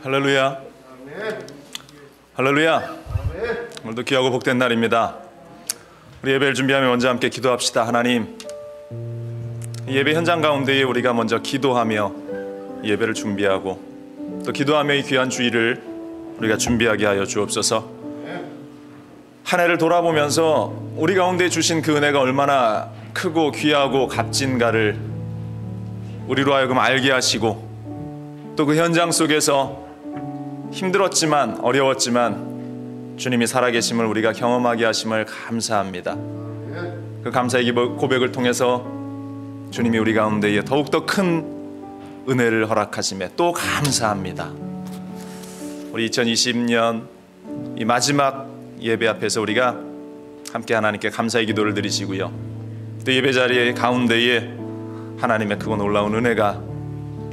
할렐루야. 할렐루야. 오늘도 귀하고 복된 날입니다. 우리 예배를 준비하며 먼저 함께 기도합시다. 하나님, 예배 현장 가운데에 우리가 먼저 기도하며 예배를 준비하고 또 기도하며 이 귀한 주일을 우리가 준비하게 하여 주옵소서. 한 해를 돌아보면서 우리 가운데 주신 그 은혜가 얼마나 크고 귀하고 값진가를 우리로 하여금 알게 하시고 또 그 현장 속에서 힘들었지만 어려웠지만 주님이 살아계심을 우리가 경험하게 하심을 감사합니다. 그 감사의 고백을 통해서 주님이 우리 가운데에 더욱더 큰 은혜를 허락하심에 또 감사합니다. 우리 2020년 이 마지막 예배 앞에서 우리가 함께 하나님께 감사의 기도를 드리시고요, 또 예배 자리의 가운데에 하나님의 크고 놀라운 은혜가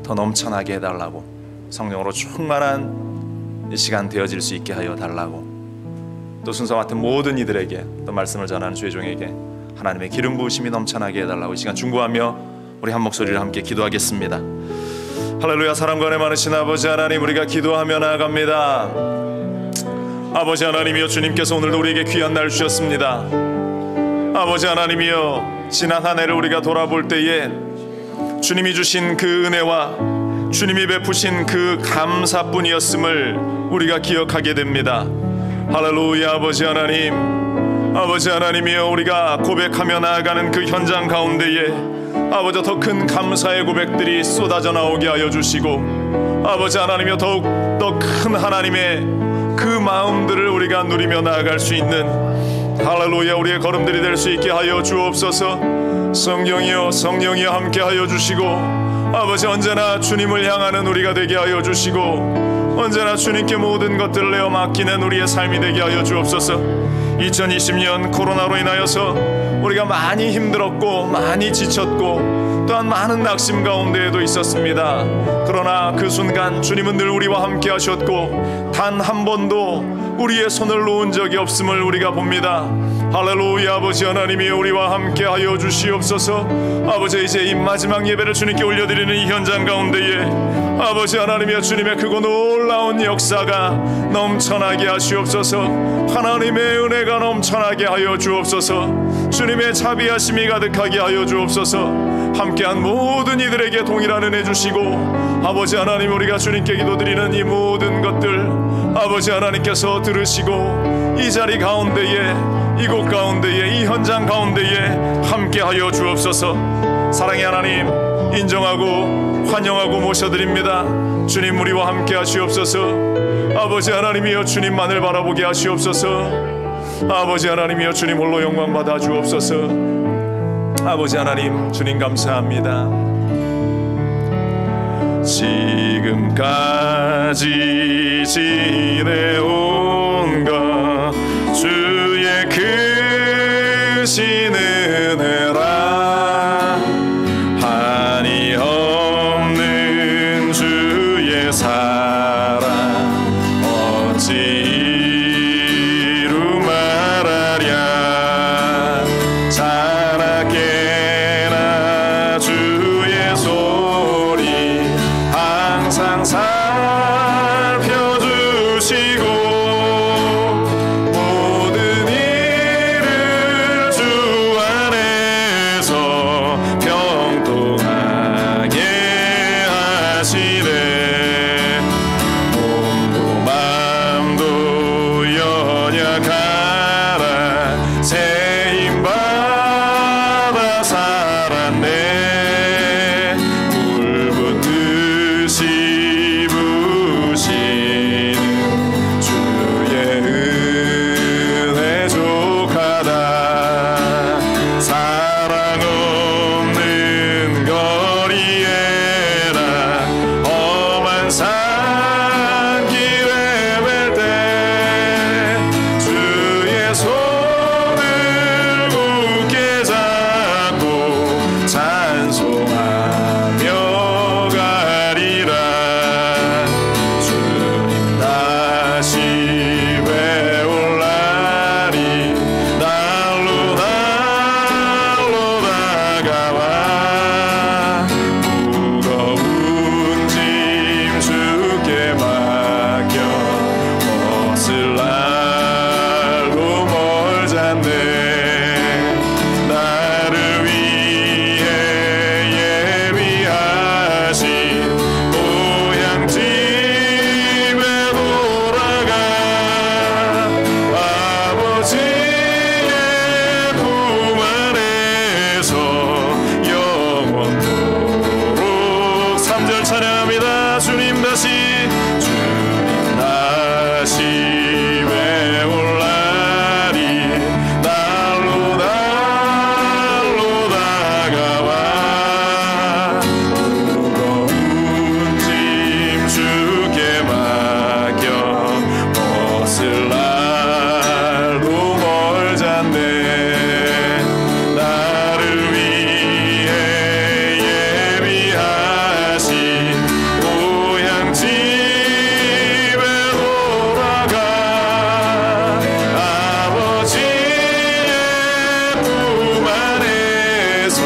더 넘쳐나게 해달라고, 성령으로 충만한 이 시간 되어질 수 있게 하여 달라고, 또 순서 맡은 모든 이들에게, 또 말씀을 전하는 주의 종에게 하나님의 기름 부으심이 넘쳐나게 해달라고 이 시간 중보하며 우리 한 목소리를 함께 기도하겠습니다. 할렐루야. 사랑과 은혜 많으신 아버지 하나님, 우리가 기도하며 나아갑니다. 아버지 하나님이여, 주님께서 오늘도 우리에게 귀한 날 주셨습니다. 아버지 하나님이여, 지난 한 해를 우리가 돌아볼 때에 주님이 주신 그 은혜와 주님이 베푸신 그 감사뿐이었음을 우리가 기억하게 됩니다. 할렐루야. 아버지 하나님, 아버지 하나님이여, 우리가 고백하며 나아가는 그 현장 가운데에 아버지 더 큰 감사의 고백들이 쏟아져 나오게 하여 주시고, 아버지 하나님이여, 더욱 더 큰 하나님의 그 마음들을 우리가 누리며 나아갈 수 있는, 할렐루야, 우리의 걸음들이 될 수 있게 하여 주옵소서. 성령이여, 성령이여 함께 하여 주시고, 아버지 언제나 주님을 향하는 우리가 되게 하여 주시고, 언제나 주님께 모든 것들을 내어 맡기는 우리의 삶이 되게 하여 주옵소서. 2020년 코로나로 인하여서 우리가 많이 힘들었고 많이 지쳤고 또한 많은 낙심 가운데에도 있었습니다. 그러나 그 순간 주님은 늘 우리와 함께 하셨고 단 한 번도 우리의 손을 놓은 적이 없음을 우리가 봅니다. 할렐루야. 아버지 하나님이 우리와 함께 하여 주시옵소서. 아버지, 이제 이 마지막 예배를 주님께 올려드리는 이 현장 가운데에 아버지 하나님이여, 주님의 크고 놀라운 역사가 넘쳐나게 하시옵소서. 하나님의 은혜가 넘쳐나게 하여 주옵소서. 주님의 자비하심이 가득하게 하여 주옵소서. 함께한 모든 이들에게 동일한 은혜 주시고, 아버지 하나님, 우리가 주님께 기도드리는 이 모든 것들 아버지 하나님께서 들으시고 이 자리 가운데에, 이곳 가운데에, 이 현장 가운데에 함께하여 주옵소서. 사랑의 하나님, 인정하고 환영하고 모셔드립니다. 주님, 우리와 함께 하시옵소서. 아버지 하나님이여, 주님만을 바라보게 하시옵소서. 아버지 하나님이여, 주님 홀로 영광 받아 주옵소서. 아버지 하나님, 주님 감사합니다. 지금까지 지내온 것 주의 크신 은혜라, 한이 없는 주의 사랑 어찌 이루 말하랴. 자나깨나 주의 소리 항상 살펴주시고 모든 일을 주 안에서 평통하게 하시네. 몸도 맘도 연약하나 새 힘 받아 살았네. 불붙듯이 부시는 주의 은혜 족하다. 사랑 없는 거리에나 험한 산길에 뵐 때 주의 손을 굳게 잡고 찬송하며 가리라. 주님 다시 배울 날이 날로 날로 다가와 무거운 짐 주 찬양합니다. 주님 다시 외울 날이 날로 다가와 무거운 짐 주께 맡겨 벗을 날도 멀잖네. 나를 위해 예비하신 고향 집에 돌아가 아버지의 품 안에서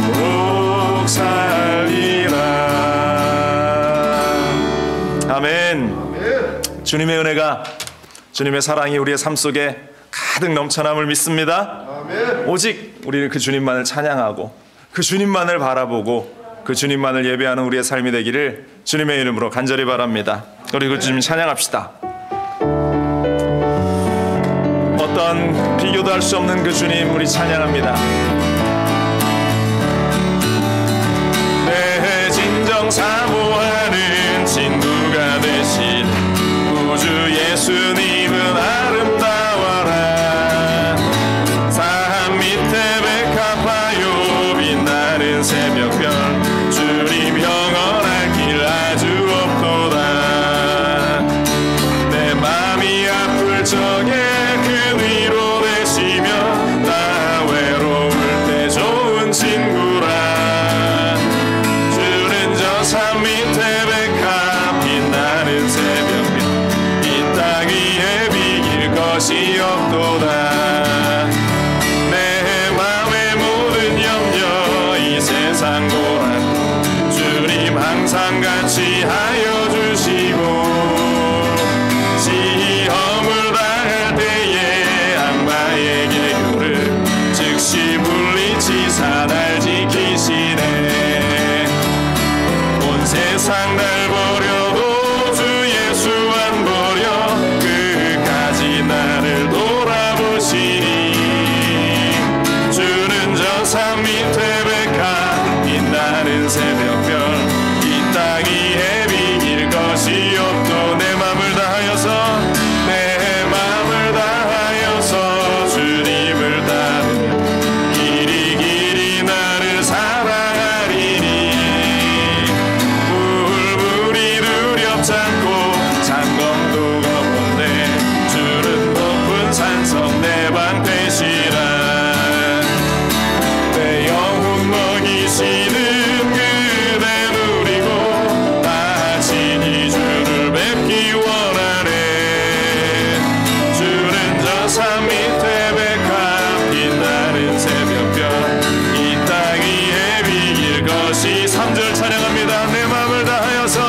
영원토록 살리라. 아멘. 주님의 은혜가, 주님의 사랑이 우리의 삶 속에 가득 넘쳐남을 믿습니다. 아멘. 오직 우리는 그 주님만을 찬양하고 그 주님만을 바라보고 그 주님만을 예배하는 우리의 삶이 되기를 주님의 이름으로 간절히 바랍니다. 우리 그 주님 찬양합시다. 어떤 비교도 할 수 없는 그 주님 우리 찬양합니다. 내 진정 사모하는 친구가 되신 구주 예수님은 아름다워라. 산 밑에 백합화요 빛나는 새벽별 주님 영원할 길 아주 없도다. 내 맘이 아플 적에 그 위로 되시며 나 외로울 때 좋은 친구라. 주는 저 산 밑에 백합 빛나는 새벽별 이 땅 위에 비길 것이 없도다. 내 맘의 모든 염려 이 세상 고난 주님 항상 같이 하여 주시고 시험을 당할 때에 악마의 개교를 즉시 물리치사 날 지키시네. 온 세상 날 버려도 주 예수 안 버려 끝까지 나를 돌아보시니. 주는 저 산 밑에 백합 빛나는 새벽별 이 땅 위에 비길 것이 없도 내 맘을 다하여서 주님을 따르며 길이 길이 나를 사랑하리니. 물불이 두렵지 않고 장검도 겁없네. 주는 높은 산성 내 방패시라. 내 영혼 먹이시는 그대 누리고 나 친히 주를 뵙기 원하네. 주는 저 산 밑에 백합 빛나는 새벽별 이 땅 위에 비길 것이 3절 찬양합니다. 내 맘을 다하여서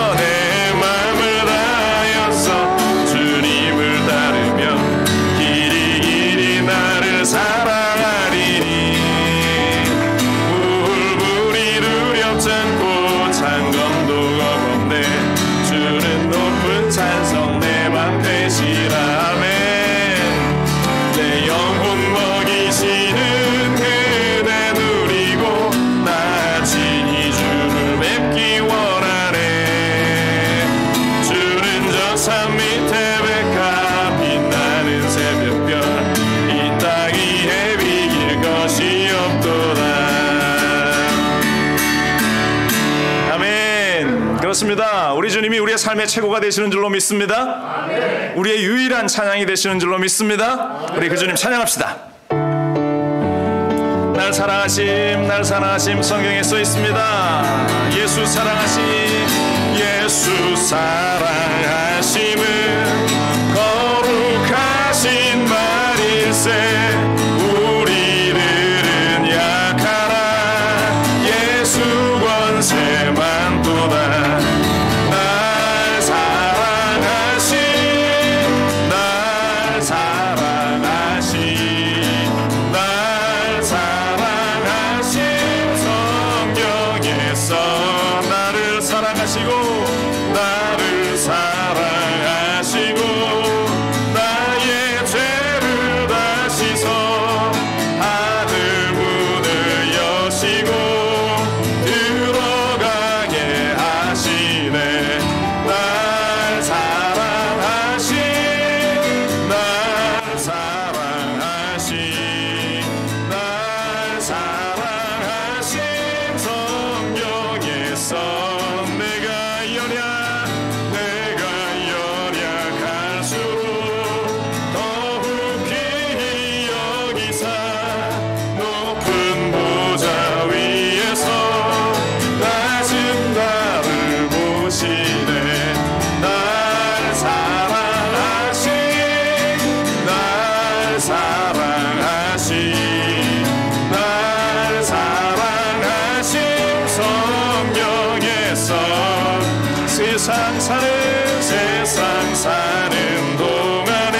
주님을 따르며 길이 길이 나를 사랑하리니. 물불이 두렵지 않고 장검도 겁없네. 주는 높은 찬성 내 방패시라. 아멘. 내 영혼 먹이시는 그대 누리고 나 친히 주를 뵙기 원하네. 주는 저 산 밑에 백합 빛나는 새벽별 이 땅 위에 비길 것이 없도다. 아멘. 그렇습니다. 우리 주님이 우리의 삶의 최고가 되시는 줄로 믿습니다. 아멘. 우리의 유일한 찬양이 되시는 줄로 믿습니다. 우리 그 주님 찬양합시다. 날 사랑하심 성경에 써 있습니다. 예수 사랑하심은 거룩하신 말일세. 우리들은 약하나 예수 권세만 보다. 날 사랑하신 성경에서 나를 사랑하시고 나의 죄를 다 씻어 하늘 문을 여시고 성령에서 내가 연약할수록 더욱 귀히 여기사 높은 보좌 위에서 낮은 나를 보시네. 날 사랑하신 성령에서 세상 사는 동안에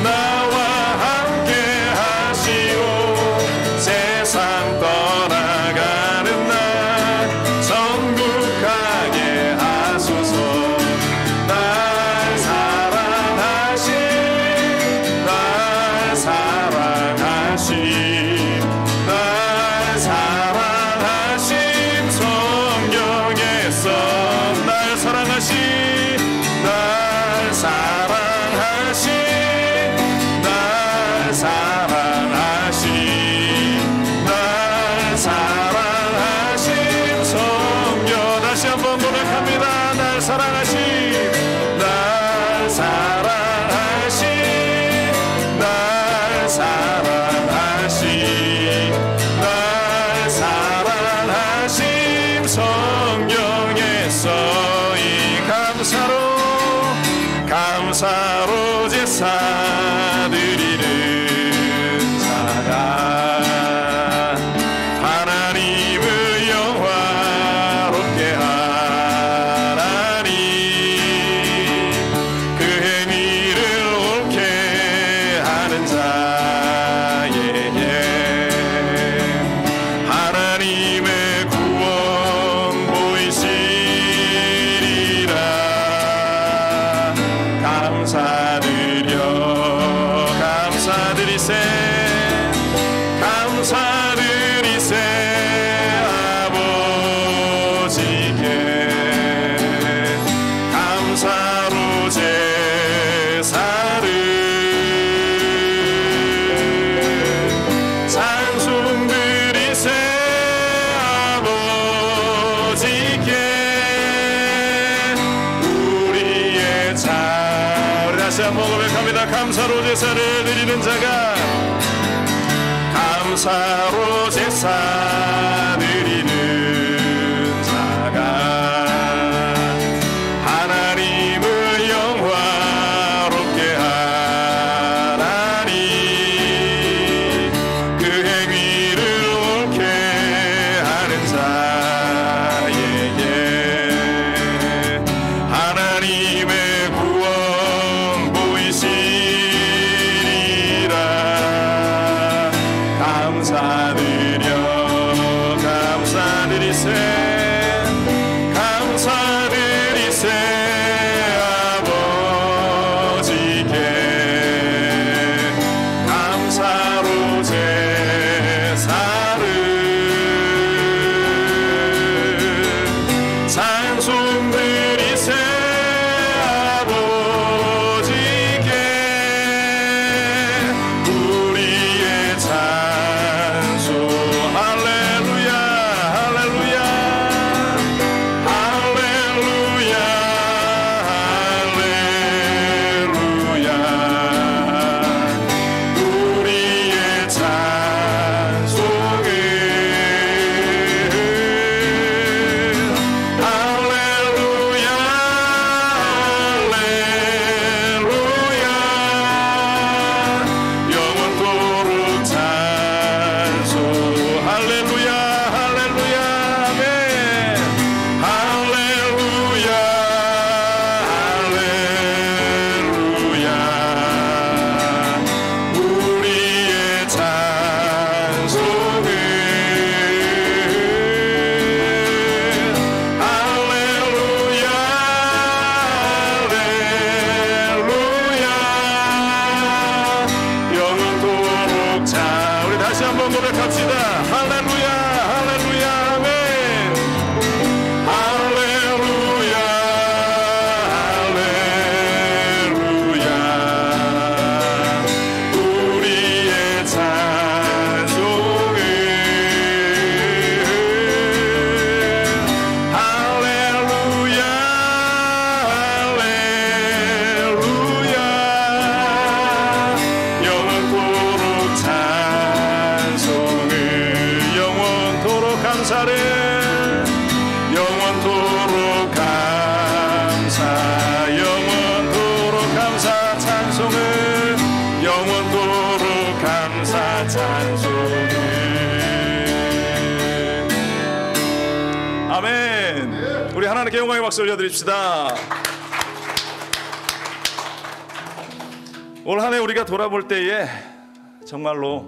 나와 함께 하시오. 세상 떠나가는 날 천국 가게 하소서. 날 사랑하신 성령에서 날 사랑하신 성령. 다시 한번 고백합니다. 날 사랑하신 성령에서 이 감사로 제사 드리는 자가 하나님을 영화롭게 하나니 그 행위를 옳게 하는 자에게 하나님의 감사드리세 아버지께 감사로 제사를 찬송드리세 아버지께 우리의 우리 다시 한번 고백합니다. 감사로 제사를 드리는 자가 감사로 제사 드리는 자가 하나님을 영화롭게 하나니 그 행위를 옳게 하는 자에게 하나님의 구원 보이시리라. 감사드려 아멘. 우리 하나님께 영광의 박수 올려드립시다. 올 한 해 우리가 돌아볼 때에 정말로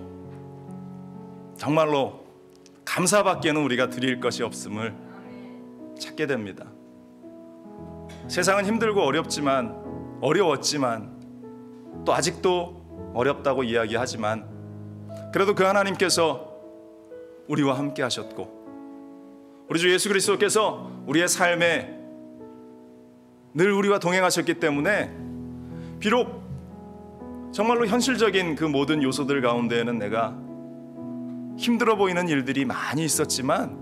감사밖에는 우리가 드릴 것이 없음을 찾게 됩니다. 세상은 힘들고 어려웠지만 또 아직도 어렵다고 이야기하지만 그래도 그 하나님께서 우리와 함께 하셨고 우리 주 예수 그리스도께서 우리의 삶에 늘 우리와 동행하셨기 때문에 비록 정말로 현실적인 그 모든 요소들 가운데에는 내가 힘들어 보이는 일들이 많이 있었지만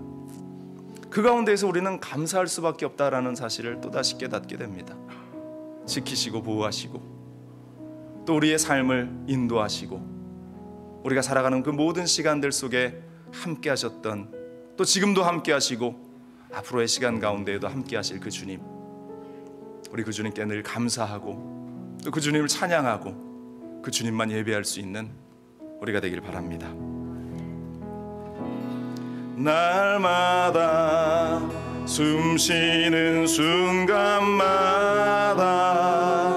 그 가운데에서 우리는 감사할 수밖에 없다라는 사실을 또다시 깨닫게 됩니다. 지키시고 보호하시고 또 우리의 삶을 인도하시고 우리가 살아가는 그 모든 시간들 속에 함께 하셨던 또 지금도 함께 하시고 앞으로의 시간 가운데에도 함께 하실 그 주님, 우리 그 주님께 늘 감사하고 또 그 주님을 찬양하고 그 주님만 예배할 수 있는 우리가 되길 바랍니다. 날마다 숨쉬는 순간마다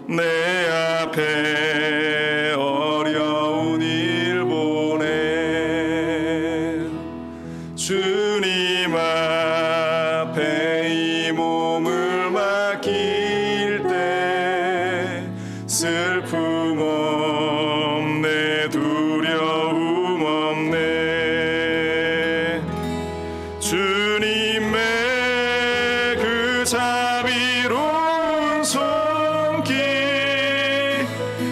내 앞에 어려운 일 보내 주님 앞에 이 몸을 맡길 때 슬픔 없네 두려움 없네 주님의 그 자비로운 손길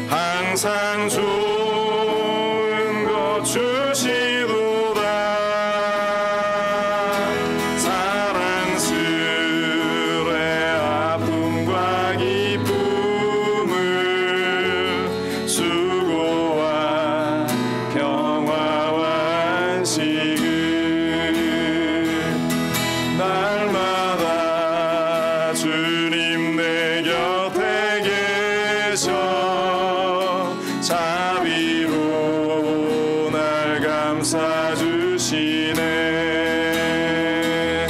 항상 좋은 것 주시도다 사랑스레 아픔과 기쁨을 수고와 평화와 안식을 날마다 주님 내 곁에 계셔 자비로 날 감싸주시네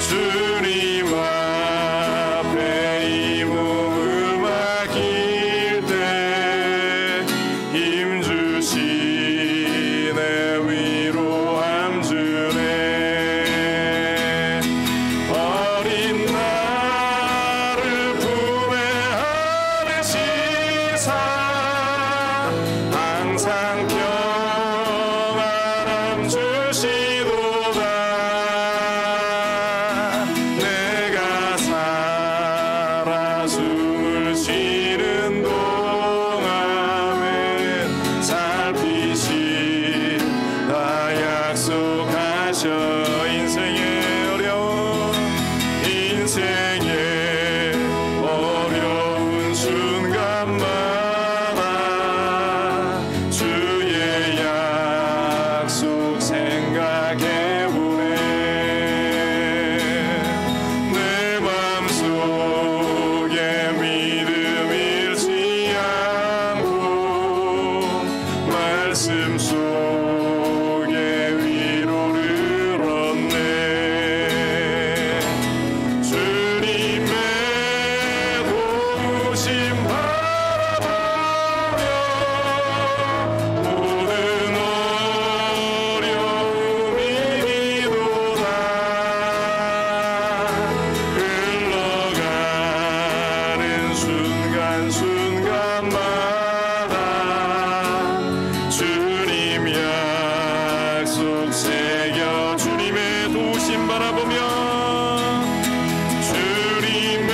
주님 앞에 이 몸을 맡길 때 힘주시네 위로함 주네 어린 나를 품에 안으시사 항상 평안함 주시도다 내가 살아 숨을 쉬는 동안에 살피시다 약속하셔 인생의 어려운 순간마다 주의 약속 생각해보네 내 맘속에 믿음 잃지 않고 말씀 속에 위로를 얻네 주님의 도우심 바라보며 모든 어려움이 이기도다 흘러가는 순간순간마다 주님 약속 새겨 주님의 도우심 바라보며 주님의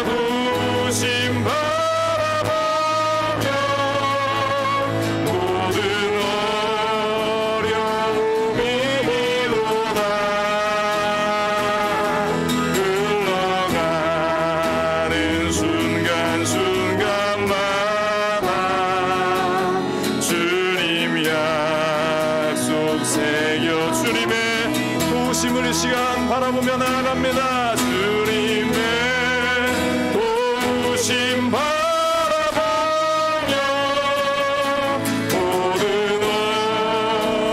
도우심 바라보며 모든 어려움이 이기도다 흘러가는 순간순간마다 주님 약속 새겨 주님의 도우심을 이 시간 바라보며 나아갑니다. 주님의 도우심 바라보며 모든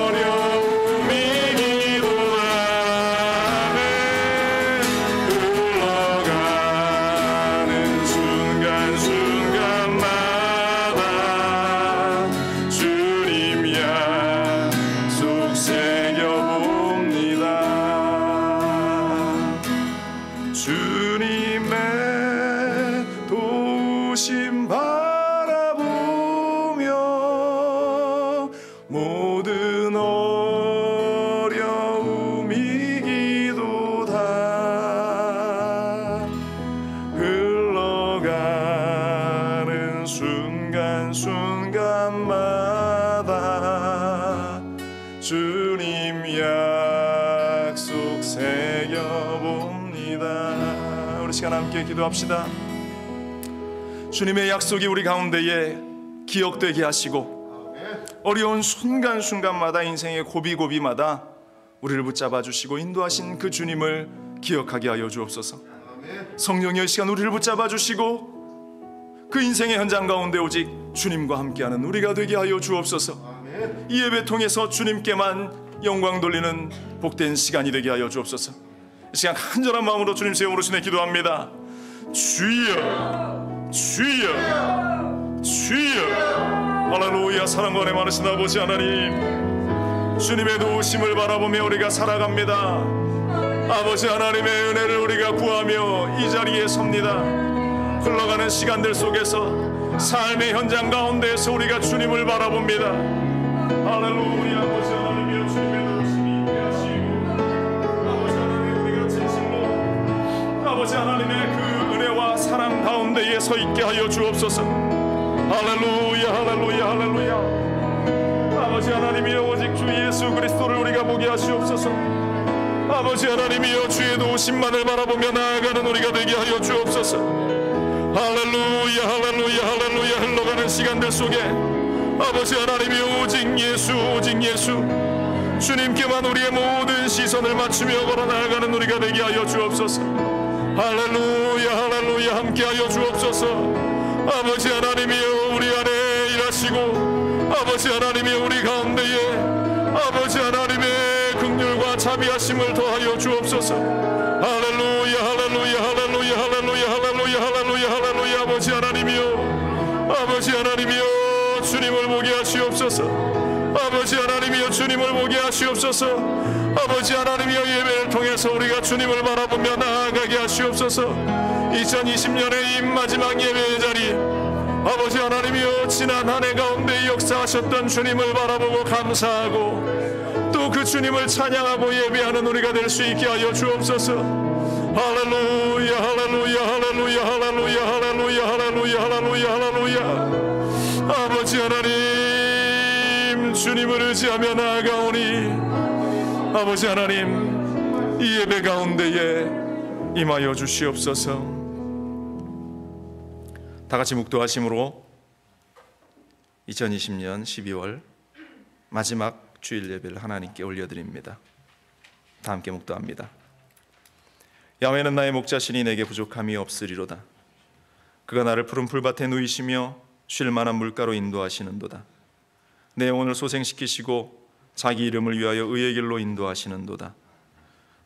어려움이 이기도다 새겨봅니다. 우리 시간 함께 기도합시다. 주님의 약속이 우리 가운데에 기억되게 하시고 어려운 순간순간마다 인생의 고비고비마다 우리를 붙잡아 주시고 인도하신 그 주님을 기억하게 하여 주옵소서. 성령의 시간 우리를 붙잡아 주시고 그 인생의 현장 가운데 오직 주님과 함께하는 우리가 되게 하여 주옵소서. 이 예배 통해서 주님께만 영광 돌리는 복된 시간이 되게 하여 주옵소서. 이 시간 간절한 마음으로 주님 세움으로 오시네 기도합니다. 주여 주여 주여. 할렐루야. 사랑과 은혜 많으신 아버지 하나님, 주님의 도우심을 바라보며 우리가 살아갑니다. 아버지 하나님의 은혜를 우리가 구하며 이 자리에 섭니다. 흘러가는 시간들 속에서 삶의 현장 가운데에서 우리가 주님을 바라봅니다. 할렐루야. 아버지 하나님이여, 주님의 도우심이 있게 하시고 아버지 하나님 우리가 진실로 아버지 하나님의 그 은혜와 사랑 가운데에 서 있게 하여 주옵소서. 할렐루야 할렐루야 할렐루야. 아버지 하나님이여, 오직 주 예수 그리스도를 우리가 보게 하시옵소서. 아버지 하나님이여, 주의 도우심만을 바라보며 나아가는 우리가 되게 하여 주옵소서. 할렐루야 할렐루야 할렐루야. 흘러가는 시간들 속에 아버지 하나님이여, 오직 예수 오직 예수 주님께만 우리의 모든 시선을 맞추며 걸어 나아가는 우리가 되게 하여 주옵소서. 할렐루야 할렐루야. 함께하여 주옵소서. 아버지 하나님이여, 우리 안에 일하시고 아버지 하나님이여, 우리 가운데에 아버지 하나님의 긍휼과 자비하심을 더하여 주옵소서. 할렐루야 할렐루야 할렐루야 할렐루야 할렐루야 할렐루야 할렐루야. 아버지 하나님이여, 아버지 하나님이여, 주님을 보게 하시옵소서. 아버지 하나님이여, 주님을 보게 하시옵소서. 아버지 하나님이여, 예배를 통해서 우리가 주님을 바라보며 나아가게 하시옵소서. 2020년의 이 마지막 예배의 자리, 아버지 하나님이여, 지난 한 해 가운데 역사하셨던 주님을 바라보고 감사하고 또 그 주님을 찬양하고 예배하는 우리가 될 수 있게 하여 주옵소서. 할렐루야 할렐루야 할렐루야 할렐루야 할렐루야 할렐루야 할렐루야 할렐루야. 아버지 하나님, 주님을 의지하며 나아가오니 아버지 하나님, 이 예배 가운데에 임하여 주시옵소서. 다같이 묵도하심으로 2020년 12월 마지막 주일 예배를 하나님께 올려드립니다. 다 함께 묵도합니다. 야훼는 나의 목자시니 내게 부족함이 없으리로다. 그가 나를 푸른 풀밭에 누이시며 쉴 만한 물가로 인도하시는도다. 내 영혼을 소생시키시고 자기 이름을 위하여 의의 길로 인도하시는도다.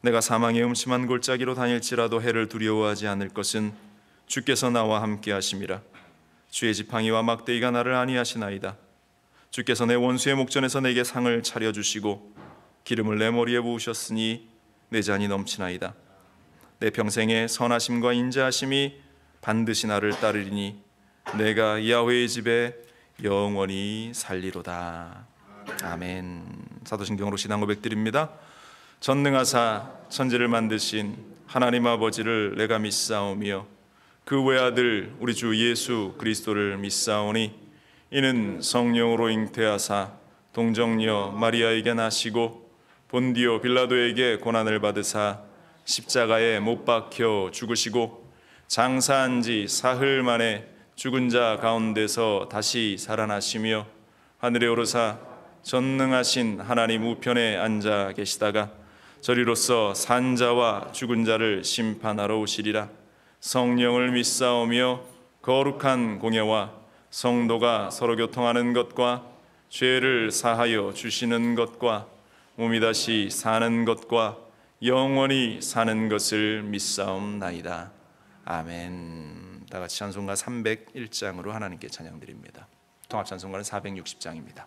내가 사망의 음침한 골짜기로 다닐지라도 해를 두려워하지 않을 것은 주께서 나와 함께 하심이라. 주의 지팡이와 막대기가 나를 안위하시나이다. 주께서 내 원수의 목전에서 내게 상을 차려주시고 기름을 내 머리에 부으셨으니 내 잔이 넘치나이다. 내 평생에 선하심과 인자하심이 반드시 나를 따르리니 내가 야훼의 집에 영원히 살리로다. 아멘. 사도신경으로 신앙 고백드립니다. 전능하사 천지를 만드신 하나님 아버지를 내가 믿사오며 그 외아들 우리 주 예수 그리스도를 믿사오니 이는 성령으로 잉태하사 동정녀 마리아에게 나시고 본디오 빌라도에게 고난을 받으사 십자가에 못 박혀 죽으시고 장사한 지 사흘 만에 죽은 자 가운데서 다시 살아나시며 하늘에 오르사 전능하신 하나님 우편에 앉아 계시다가 저리로서 산 자와 죽은 자를 심판하러 오시리라. 성령을 믿사오며 거룩한 공예와 성도가 서로 교통하는 것과 죄를 사하여 주시는 것과 몸이 다시 사는 것과 영원히 사는 것을 믿사옵나이다. 아멘. 다 같이 찬송가 301장으로 하나님께 찬양드립니다. 통합 찬송가는 460장입니다.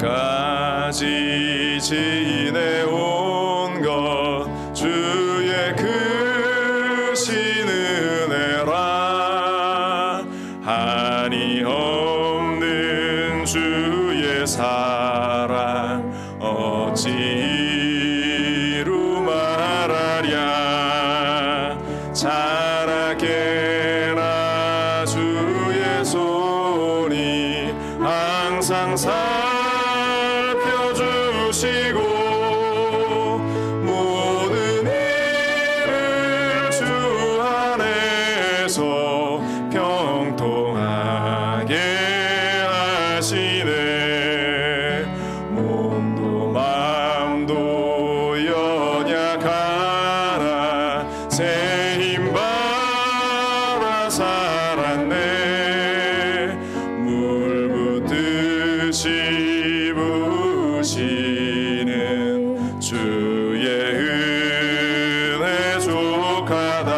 지금까지 지내온 것 주의 크신 은혜라. 한이 없는 주의 사랑 어찌 이루 말하랴. 자라게라 주의 손이 항상 살펴주시고 모든 일을 주 안에서 평통하게 하시네. 몸도 마음도 연약하나 새 힘 받아 살았네. 물 붓듯이 부으시는 주의 은혜 족하다.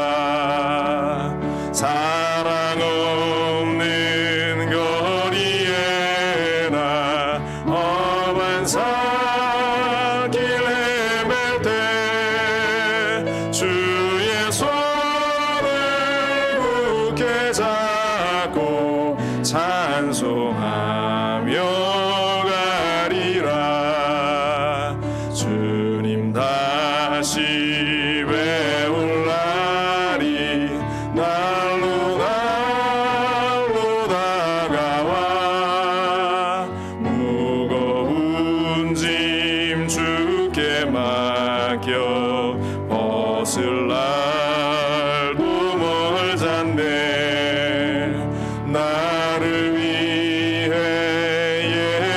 사랑 없는 거리에 나 험한 살길 헤맬 때 주의 손을 굳게 잡고 찬송하며 가리라. 주님 다시 배울 날이 날로 다가와. 무거운 짐 주께 맡겨 벗을 날도 멀잖네. 나를 위해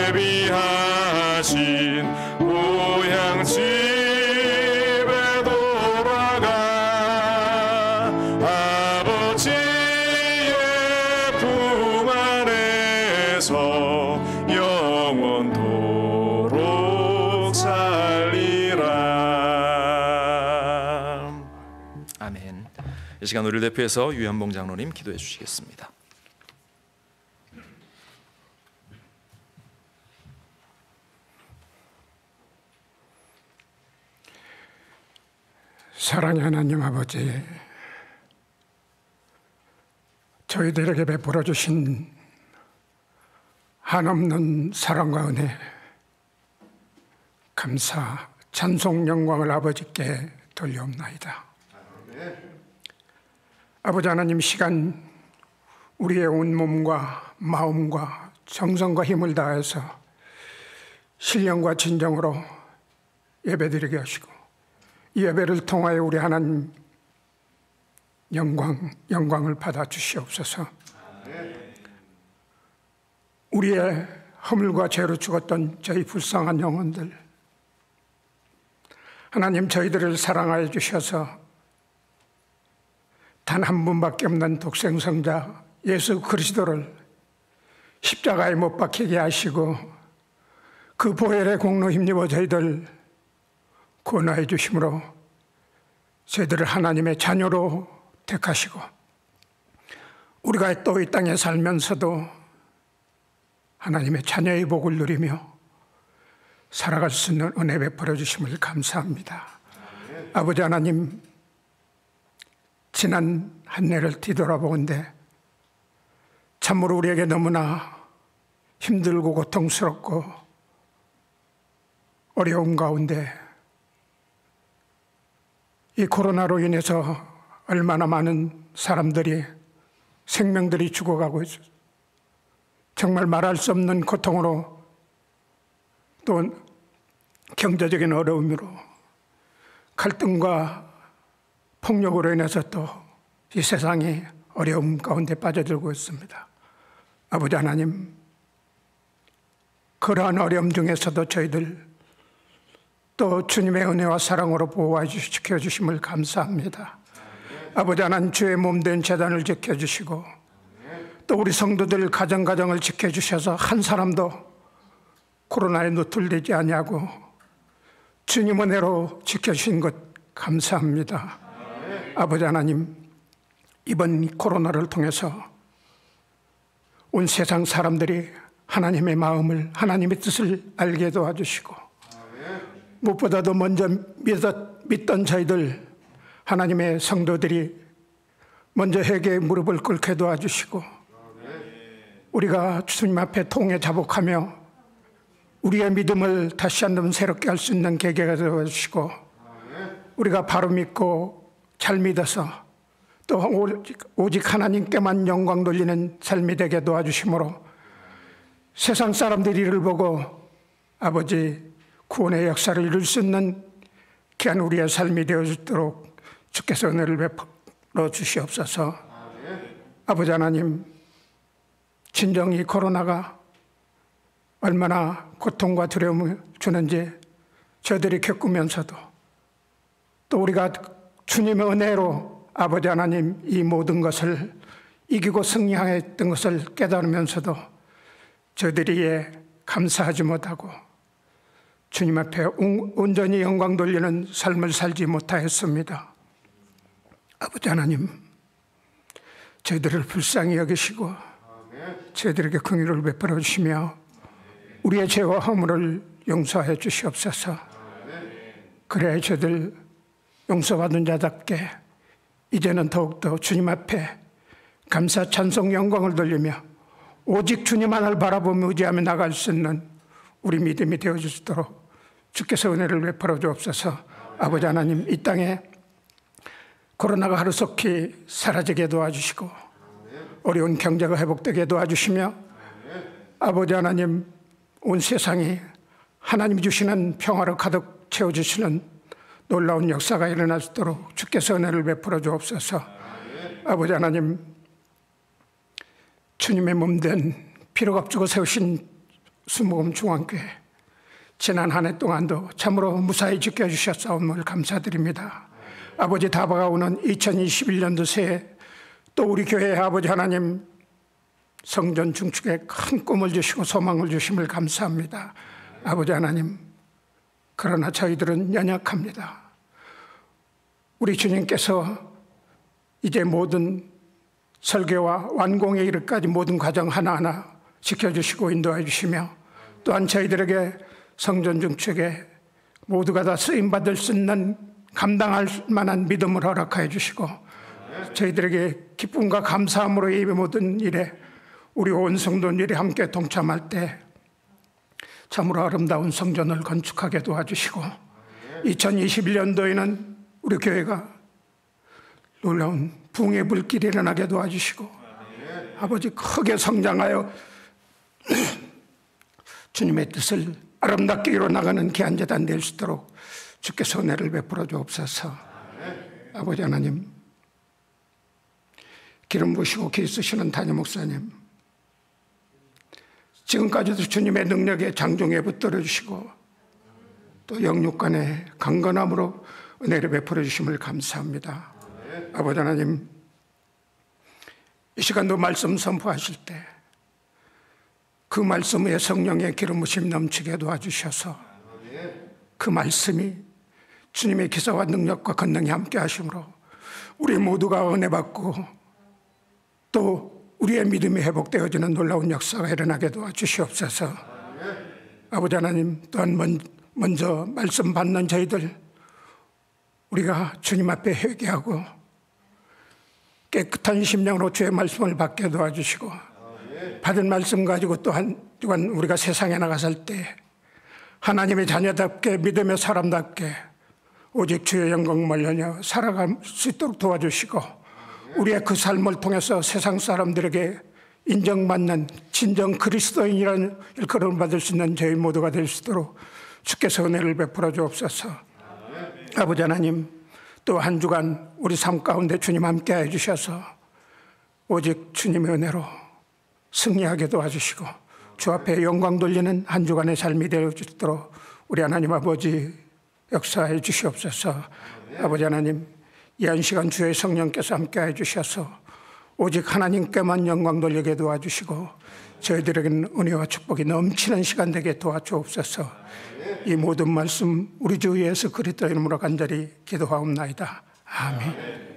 예비하신 고향 집에 돌아가 아버지의 품 안에서 영원토록 살리라. 아멘. 이 시간 우리를 대표해서 유현봉 장로님 기도해 주시겠습니다. 사랑의 하나님 아버지, 저희들에게 베풀어 주신 한없는 사랑과 은혜, 감사, 찬송, 영광을 아버지께 돌려옵나이다. 아버지 하나님, 시간 우리의 온 몸과 마음과 정성과 힘을 다해서 신령과 진정으로 예배드리게 하시고 이 예배를 통하여 우리 하나님 영광을 받아 주시옵소서. 우리의 허물과 죄로 죽었던 저희 불쌍한 영혼들, 하나님 저희들을 사랑하여 주셔서 단 한 분밖에 없는 독생성자 예수 그리스도를 십자가에 못 박히게 하시고 그 보혈의 공로 힘입어 저희들 구원하여 주심으로 저희들을 하나님의 자녀로 택하시고 우리가 또 이 땅에 살면서도 하나님의 자녀의 복을 누리며 살아갈 수 있는 은혜 베풀어 주심을 감사합니다. 아버지 하나님, 지난 한 해를 뒤돌아보건대 참으로 우리에게 너무나 힘들고 고통스럽고 어려운 가운데 이 코로나로 인해서 얼마나 많은 사람들이 생명들이 죽어가고 있어요. 정말 말할 수 없는 고통으로 또 경제적인 어려움으로 갈등과 폭력으로 인해서 또 이 세상이 어려움 가운데 빠져들고 있습니다. 아버지 하나님, 그러한 어려움 중에서도 저희들 또 주님의 은혜와 사랑으로 보호해 지켜주심을 감사합니다. 아버지 하나님, 주의 몸된 제단을 지켜주시고 또 우리 성도들 가정을 지켜주셔서 한 사람도 코로나에 노출되지 아니하고 주님 은혜로 지켜주신 것 감사합니다. 아버지 하나님, 이번 코로나를 통해서 온 세상 사람들이 하나님의 마음을, 하나님의 뜻을 알게 도와주시고 무엇보다도 먼저 믿던 저희들 하나님의 성도들이 먼저 회개의 무릎을 꿇게 도와주시고 우리가 주님 앞에 통해 자복하며 우리의 믿음을 다시 한번 새롭게 할 수 있는 계기가 되어주시고 우리가 바로 믿고 잘 믿어서 또 오직 하나님께만 영광 돌리는 삶이 되게 도와주심으로 세상 사람들이 이를 보고 아버지 구원의 역사를 이룰 수 있는 귀한 우리의 삶이 되어주도록 주께서 은혜를 베풀어 주시옵소서. 아버지 하나님, 진정이 코로나가 얼마나 고통과 두려움을 주는지 저들이 겪으면서도 또 우리가 주님의 은혜로 아버지 하나님 이 모든 것을 이기고 승리했던 것을 깨달으면서도 저들이 감사하지 못하고 주님 앞에 온전히 영광 돌리는 삶을 살지 못하였습니다. 아버지 하나님, 저희들을 불쌍히 여기시고 저희들에게 긍휼을 베풀어 주시며 우리의 죄와 허물을 용서해 주시옵소서. 그래야 저희들 용서받은 자답게 이제는 더욱더 주님 앞에 감사, 찬송, 영광을 돌리며 오직 주님 하나를 바라보며 의지하며 나갈 수 있는 우리 믿음이 되어주도록 주께서 은혜를 베풀어 주옵소서. 아버지 하나님, 이 땅에 코로나가 하루속히 사라지게 도와주시고 어려운 경제가 회복되게 도와주시며 아버지 하나님, 온 세상이 하나님이 주시는 평화를 가득 채워주시는 놀라운 역사가 일어날 수 있도록 주께서 은혜를 베풀어 주옵소서. 아버지 하나님, 주님의 몸된 피로 값주고 세우신 수목음 중앙교회 지난 한 해 동안도 참으로 무사히 지켜주셨사옴을 감사드립니다. 아버지, 다가오는 2021년도 새해 또 우리 교회에 아버지 하나님 성전 중축에 큰 꿈을 주시고 소망을 주심을 감사합니다. 아버지 하나님, 그러나 저희들은 연약합니다. 우리 주님께서 이제 모든 설계와 완공에 이르기까지 모든 과정 하나하나 지켜주시고 인도해 주시며 또한 저희들에게 성전 중축에 모두가 다 쓰임받을 수 있는 감당할 만한 믿음을 허락하여 주시고 저희들에게 기쁨과 감사함으로 이 모든 일에 우리 온 성도들이 함께 동참할 때 참으로 아름다운 성전을 건축하게 도와주시고 2021년도에는 우리 교회가 놀라운 부흥의 불길이 일어나게 도와주시고 아버지 크게 성장하여 주님의 뜻을 아름답게 이뤄나가는 귀한 제단 될 수 있도록 주께서 은혜를 베풀어 주옵소서. 아버지 하나님, 기름 부으시고 기 쓰시는 담임 목사님, 지금까지도 주님의 능력에 장중에 붙들어 주시고 또 영육간의 강건함으로 은혜를 베풀어 주심을 감사합니다. 아버지 하나님, 이 시간도 말씀 선포하실 때 그 말씀 위에 성령의 기름 부으심 넘치게 도와주셔서 그 말씀이 주님의 기사와 능력과 권능이 함께 하심으로 우리 모두가 은혜 받고 또 우리의 믿음이 회복되어지는 놀라운 역사가 일어나게 도와주시옵소서. 아버지 하나님, 또한 먼저 말씀 받는 저희들 우리가 주님 앞에 회개하고 깨끗한 심령으로 주의 말씀을 받게 도와주시고 받은 말씀 가지고 또한 우리가 세상에 나갔을 때 하나님의 자녀답게 믿음의 사람답게 오직 주의 영광을 열려 살아갈 수 있도록 도와주시고 우리의 그 삶을 통해서 세상 사람들에게 인정받는 진정 그리스도인이라는 일컬음을 받을 수 있는 저희 모두가 될 수 있도록 주께서 은혜를 베풀어 주옵소서. 아버지 하나님, 또 한 주간 우리 삶 가운데 주님 함께 해주셔서 오직 주님의 은혜로 승리하게 도와주시고 주 앞에 영광 돌리는 한 주간의 삶이 되어주도록 우리 하나님 아버지 역사해 주시옵소서. 아버지 하나님, 이 한 시간 주의 성령께서 함께 해주셔서 오직 하나님께만 영광 돌리게 도와주시고 저희들에게는 은혜와 축복이 넘치는 시간 되게 도와주옵소서. 이 모든 말씀 우리 주 예수 그리스도 이름으로 간절히 기도하옵나이다. 아멘.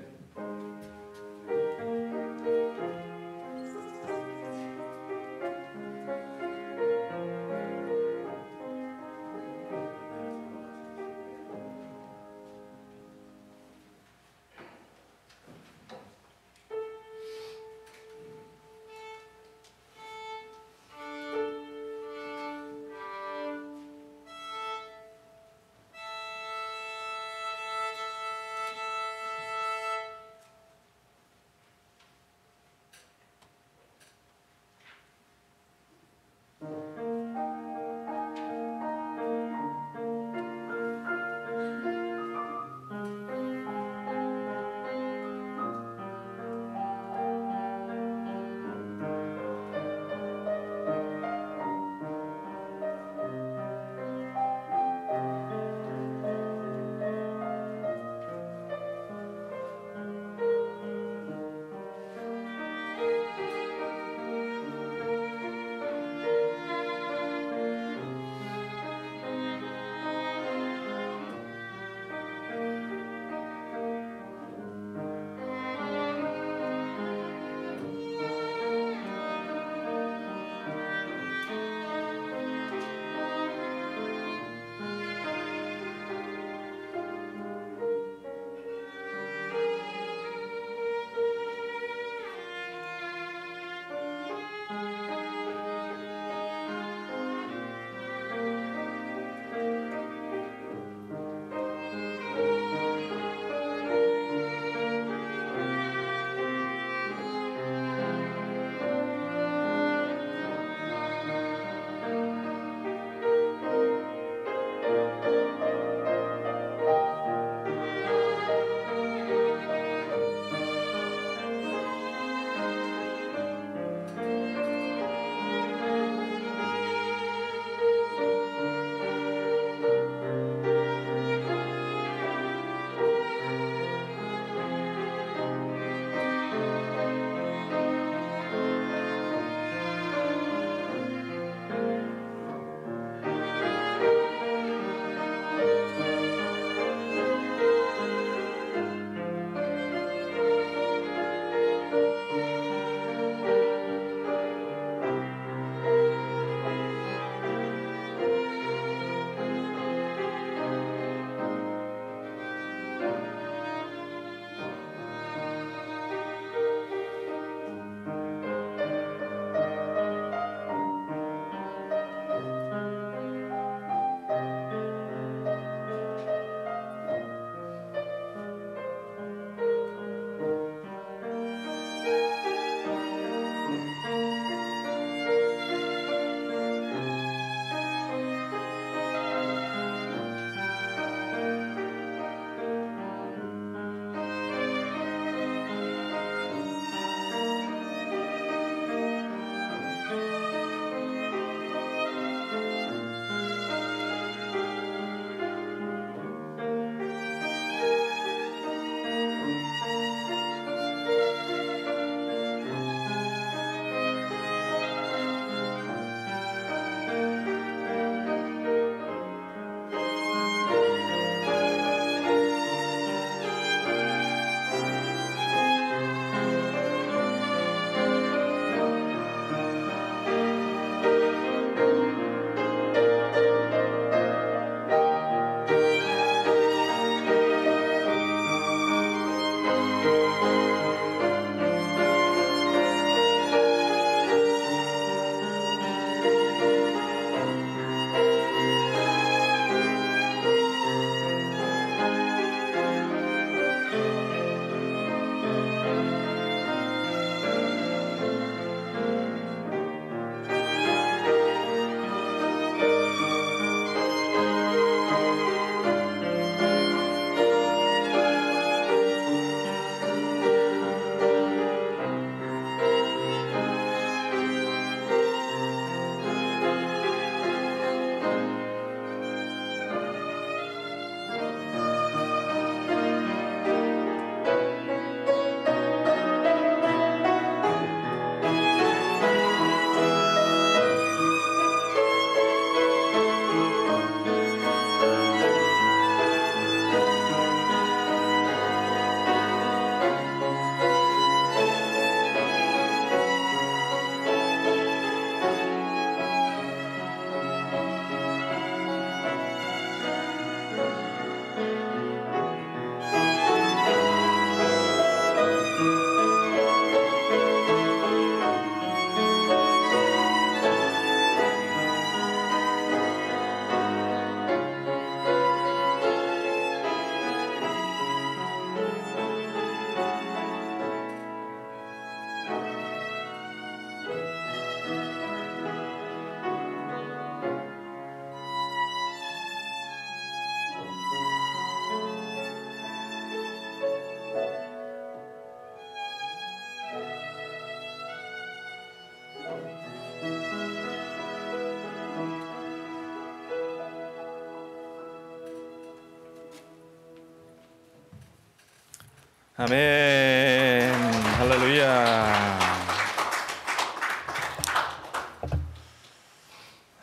아멘. 할렐루야.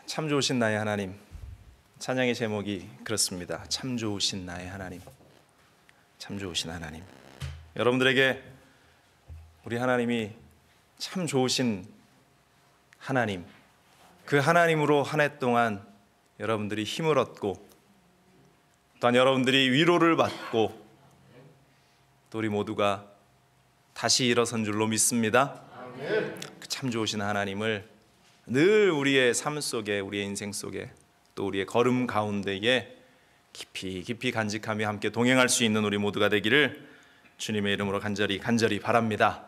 참 좋으신 나의 하나님. 찬양의 제목이 그렇습니다. 참 좋으신 나의 하나님. 참 좋으신 하나님. 여러분들에게 우리 하나님이 참 좋으신 하나님, 그 하나님으로 한 해 동안 여러분들이 힘을 얻고 또한 여러분들이 위로를 받고 또 우리 모두가 다시 일어선 줄로 믿습니다. 참 좋으신 하나님을 늘 우리의 삶 속에, 우리의 인생 속에, 또 우리의 걸음 가운데에 깊이 깊이 간직하며 함께 동행할 수 있는 우리 모두가 되기를 주님의 이름으로 간절히 바랍니다.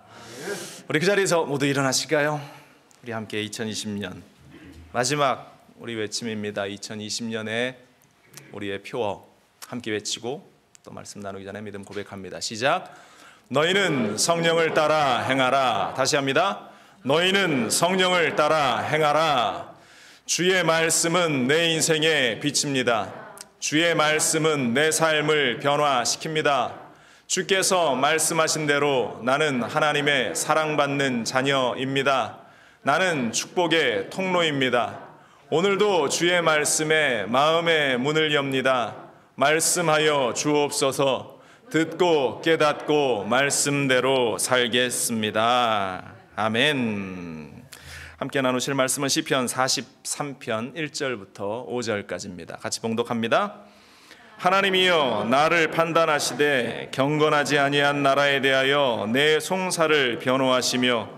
우리 그 자리에서 모두 일어나실까요? 우리 함께 2020년 마지막 우리 외침입니다. 2020년에 우리의 표어 함께 외치고 또 말씀 나누기 전에 믿음 고백합니다. 시작. 너희는 성령을 따라 행하라. 다시 합니다. 너희는 성령을 따라 행하라. 주의 말씀은 내 인생의 빛입니다. 주의 말씀은 내 삶을 변화시킵니다. 주께서 말씀하신 대로 나는 하나님의 사랑받는 자녀입니다. 나는 축복의 통로입니다. 오늘도 주의 말씀에 마음의 문을 엽니다. 말씀하여 주옵소서. 듣고 깨닫고 말씀대로 살겠습니다. 아멘. 함께 나누실 말씀은 시편 43편 1절부터 5절까지입니다. 같이 봉독합니다. 하나님이여 나를 판단하시되 경건하지 아니한 나라에 대하여 내 송사를 변호하시며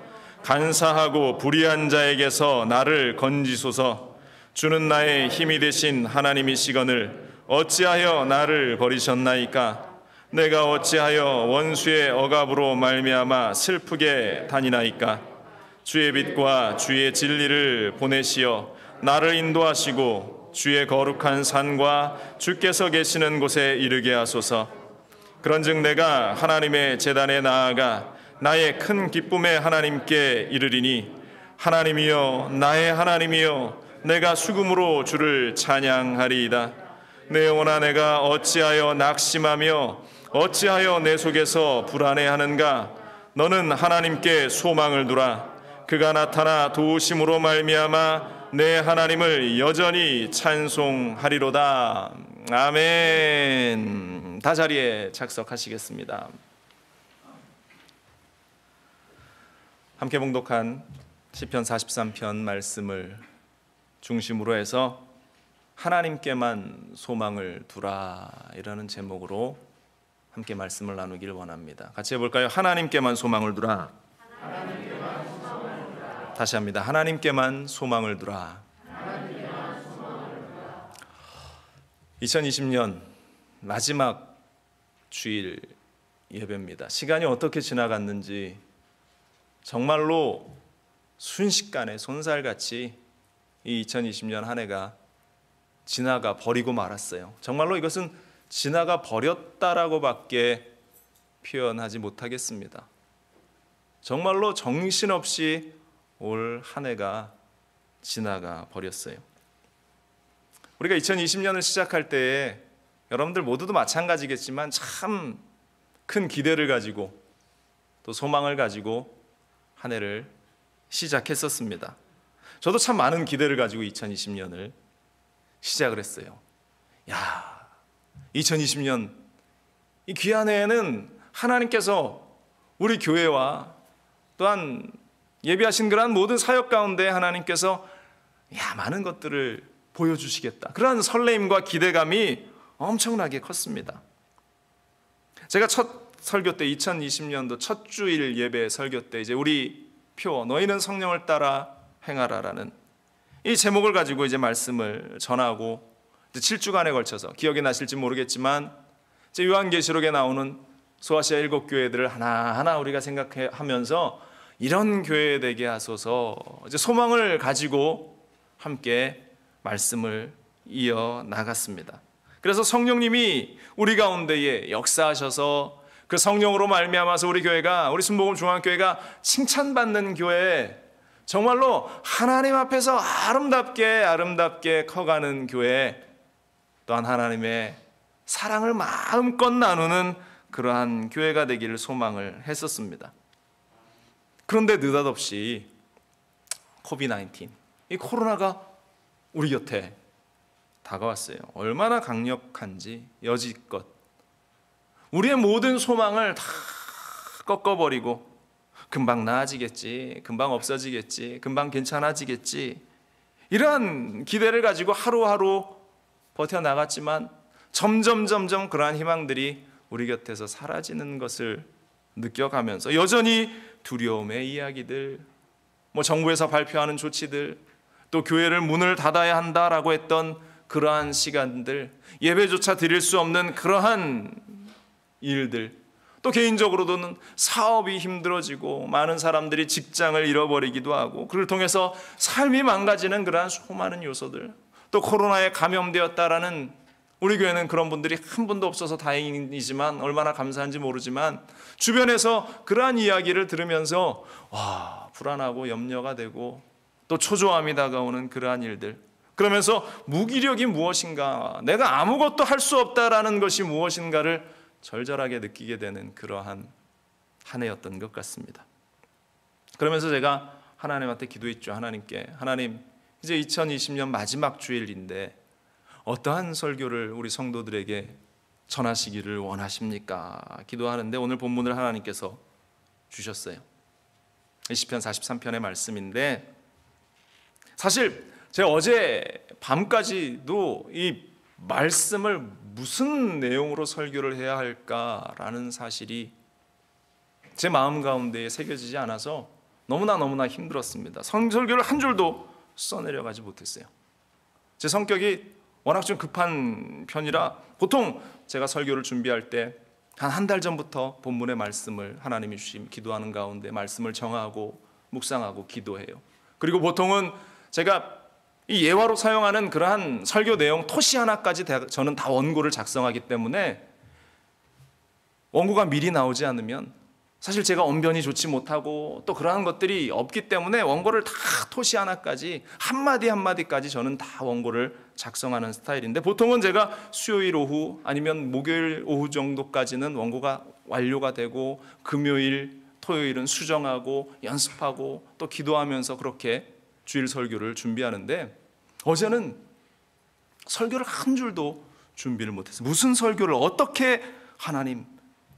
간사하고 불의한 자에게서 나를 건지소서. 주는 나의 힘이 되신 하나님이시거늘 어찌하여 나를 버리셨나이까. 내가 어찌하여 원수의 억압으로 말미암아 슬프게 다니나이까. 주의 빛과 주의 진리를 보내시어 나를 인도하시고 주의 거룩한 산과 주께서 계시는 곳에 이르게 하소서. 그런즉 내가 하나님의 제단에 나아가 나의 큰 기쁨의 하나님께 이르리니 하나님이여 나의 하나님이여 내가 수금으로 주를 찬양하리이다. 내 영혼아 내가 어찌하여 낙심하며 어찌하여 내 속에서 불안해하는가. 너는 하나님께 소망을 두라. 그가 나타나 도우심으로 말미암아 내 하나님을 여전히 찬송하리로다. 아멘. 다 자리에 착석하시겠습니다. 함께 봉독한 시편 43편 말씀을 중심으로 해서 하나님께만 소망을 두라 이라는 제목으로 함께 말씀을 나누길 원합니다. 같이 해볼까요? 하나님께만 소망을 두라. 다시 합니다. 하나님께만 소망을 두라. 2020년 마지막 주일 예배입니다. 시간이 어떻게 지나갔는지 정말로 순식간에 손살같이 이 2020년 한 해가 지나가 버리고 말았어요. 정말로 이것은 지나가 버렸다라고밖에 표현하지 못하겠습니다. 정말로 정신없이 올 한 해가 지나가 버렸어요. 우리가 2020년을 시작할 때에 여러분들 모두도 마찬가지겠지만 참 큰 기대를 가지고 또 소망을 가지고 한 해를 시작했었습니다. 저도 참 많은 기대를 가지고 2020년을 시작을 했어요. 2020년 이 귀한 해에는 하나님께서 우리 교회와 또한 예비하신 그러한 모든 사역 가운데 하나님께서 많은 것들을 보여주시겠다. 그러한 설레임과 기대감이 엄청나게 컸습니다. 제가 첫 설교 때 2020년도 첫 주일 예배 설교 때 이제 우리 표 너희는 성령을 따라 행하라라는 이 제목을 가지고 이제 말씀을 전하고 7주간에 걸쳐서 기억이 나실지 모르겠지만 이제 요한계시록에 나오는 소아시아 7교회들을 하나하나 우리가 생각하면서 이런 교회 되게 하소서 이제 소망을 가지고 함께 말씀을 이어 나갔습니다. 그래서 성령님이 우리 가운데에 역사하셔서 그 성령으로 말미암아서 우리 교회가 우리 순복음 중앙교회가 칭찬받는 교회, 정말로 하나님 앞에서 아름답게 커가는 교회, 또한 하나님의 사랑을 마음껏 나누는 그러한 교회가 되기를 소망을 했었습니다. 그런데 느닷없이 코비드-19, 이 코로나가 우리 곁에 다가왔어요. 얼마나 강력한지 여지껏 우리의 모든 소망을 다 꺾어버리고 금방 나아지겠지, 금방 없어지겠지, 금방 괜찮아지겠지 이러한 기대를 가지고 하루하루 버텨나갔지만 점점 그러한 희망들이 우리 곁에서 사라지는 것을 느껴가면서 여전히 두려움의 이야기들, 정부에서 발표하는 조치들, 또 교회를 문을 닫아야 한다라고 했던 그러한 시간들, 예배조차 드릴 수 없는 그러한 일들, 또 개인적으로는 사업이 힘들어지고 많은 사람들이 직장을 잃어버리기도 하고 그를 통해서 삶이 망가지는 그러한 수많은 요소들, 또 코로나에 감염되었다라는, 우리 교회는 그런 분들이 한 분도 없어서 다행이지만 얼마나 감사한지 모르지만 주변에서 그러한 이야기를 들으면서 불안하고 염려가 되고 또 초조함이 다가오는 그러한 일들, 그러면서 무기력이 무엇인가, 내가 아무것도 할 수 없다라는 것이 무엇인가를 절절하게 느끼게 되는 그러한 한 해였던 것 같습니다. 그러면서 제가 하나님한테 기도했죠. 하나님께, 하나님, 이제 2020년 마지막 주일인데 어떠한 설교를 우리 성도들에게 전하시기를 원하십니까? 기도하는데 오늘 본문을 하나님께서 주셨어요. 시편 43편의 말씀인데, 사실 제가 어제 밤까지도 이 말씀을 무슨 내용으로 설교를 해야 할까라는 사실이 제 마음 가운데에 새겨지지 않아서 너무나 힘들었습니다. 설교를 한 줄도 써내려가지 못했어요. 제 성격이 워낙 좀 급한 편이라 보통 제가 설교를 준비할 때 한 달 전부터 본문의 말씀을 하나님이 주신 기도하는 가운데 말씀을 정하고 묵상하고 기도해요. 그리고 보통은 제가 이 예화로 사용하는 그러한 설교 내용 토시 하나까지 저는 다 원고를 작성하기 때문에 원고가 미리 나오지 않으면 사실 제가 언변이 좋지 못하고 또 그러한 것들이 없기 때문에 원고를 다 토시 하나까지 한마디 한마디까지 저는 다 원고를 작성하는 스타일인데, 보통은 제가 수요일 오후 아니면 목요일 오후 정도까지는 원고가 완료가 되고 금요일 토요일은 수정하고 연습하고 또 기도하면서 그렇게 주일 설교를 준비하는데, 어제는 설교를 한 줄도 준비를 못했어요. 무슨 설교를 어떻게, 하나님,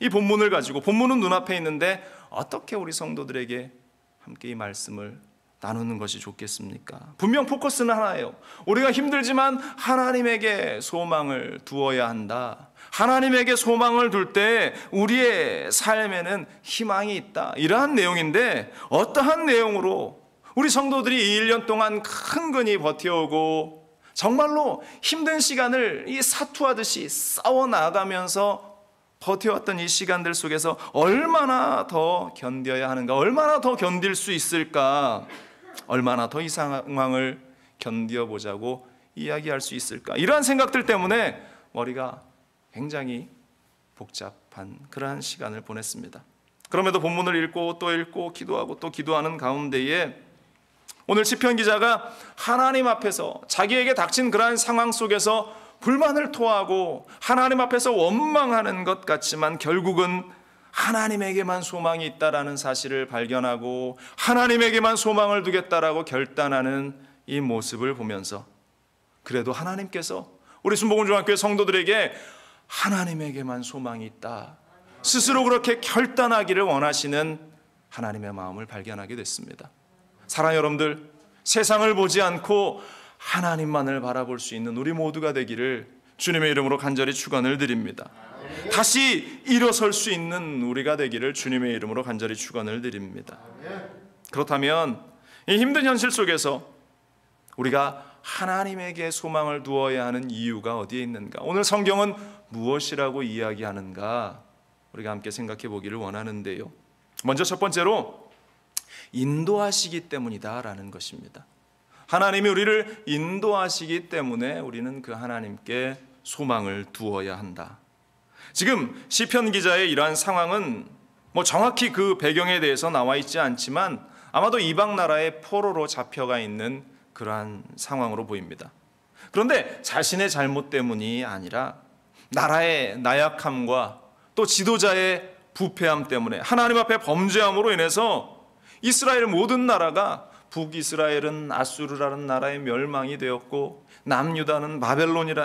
이 본문을 가지고, 본문은 눈앞에 있는데 어떻게 우리 성도들에게 함께 이 말씀을 나누는 것이 좋겠습니까? 분명 포커스는 하나예요. 우리가 힘들지만 하나님에게 소망을 두어야 한다. 하나님에게 소망을 둘 때 우리의 삶에는 희망이 있다. 이러한 내용인데, 어떠한 내용으로 우리 성도들이 이 1년 동안 큰근히 버텨오고 정말로 힘든 시간을 이 사투하듯이 싸워나가면서 버텨왔던 이 시간들 속에서 얼마나 더 견뎌야 하는가, 얼마나 더 견딜 수 있을까, 얼마나 더 이 상황을 견뎌보자고 이야기할 수 있을까, 이러한 생각들 때문에 머리가 굉장히 복잡한 그러한 시간을 보냈습니다. 그럼에도 본문을 읽고 또 읽고 기도하고 또 기도하는 가운데에 오늘 시편 기자가 하나님 앞에서 자기에게 닥친 그러한 상황 속에서 불만을 토하고 하나님 앞에서 원망하는 것 같지만 결국은 하나님에게만 소망이 있다라는 사실을 발견하고 하나님에게만 소망을 두겠다라고 결단하는 이 모습을 보면서, 그래도 하나님께서 우리 순복음중앙교회 성도들에게 하나님에게만 소망이 있다, 스스로 그렇게 결단하기를 원하시는 하나님의 마음을 발견하게 됐습니다. 사랑하는 여러분들, 세상을 보지 않고 하나님만을 바라볼 수 있는 우리 모두가 되기를 주님의 이름으로 간절히 축원을 드립니다. 다시 일어설 수 있는 우리가 되기를 주님의 이름으로 간절히 축원을 드립니다. 그렇다면 이 힘든 현실 속에서 우리가 하나님에게 소망을 두어야 하는 이유가 어디에 있는가? 오늘 성경은 무엇이라고 이야기하는가? 우리가 함께 생각해 보기를 원하는데요. 먼저 첫 번째로 인도하시기 때문이다라는 것입니다. 하나님이 우리를 인도하시기 때문에 우리는 그 하나님께 소망을 두어야 한다. 지금 시편 기자의 이러한 상황은 정확히 그 배경에 대해서 나와 있지 않지만 아마도 이방 나라의 포로로 잡혀가 있는 그러한 상황으로 보입니다. 그런데 자신의 잘못 때문이 아니라 나라의 나약함과 또 지도자의 부패함 때문에, 하나님 앞에 범죄함으로 인해서 이스라엘 모든 나라가, 북이스라엘은 아수르라는 나라의 멸망이 되었고 남유다는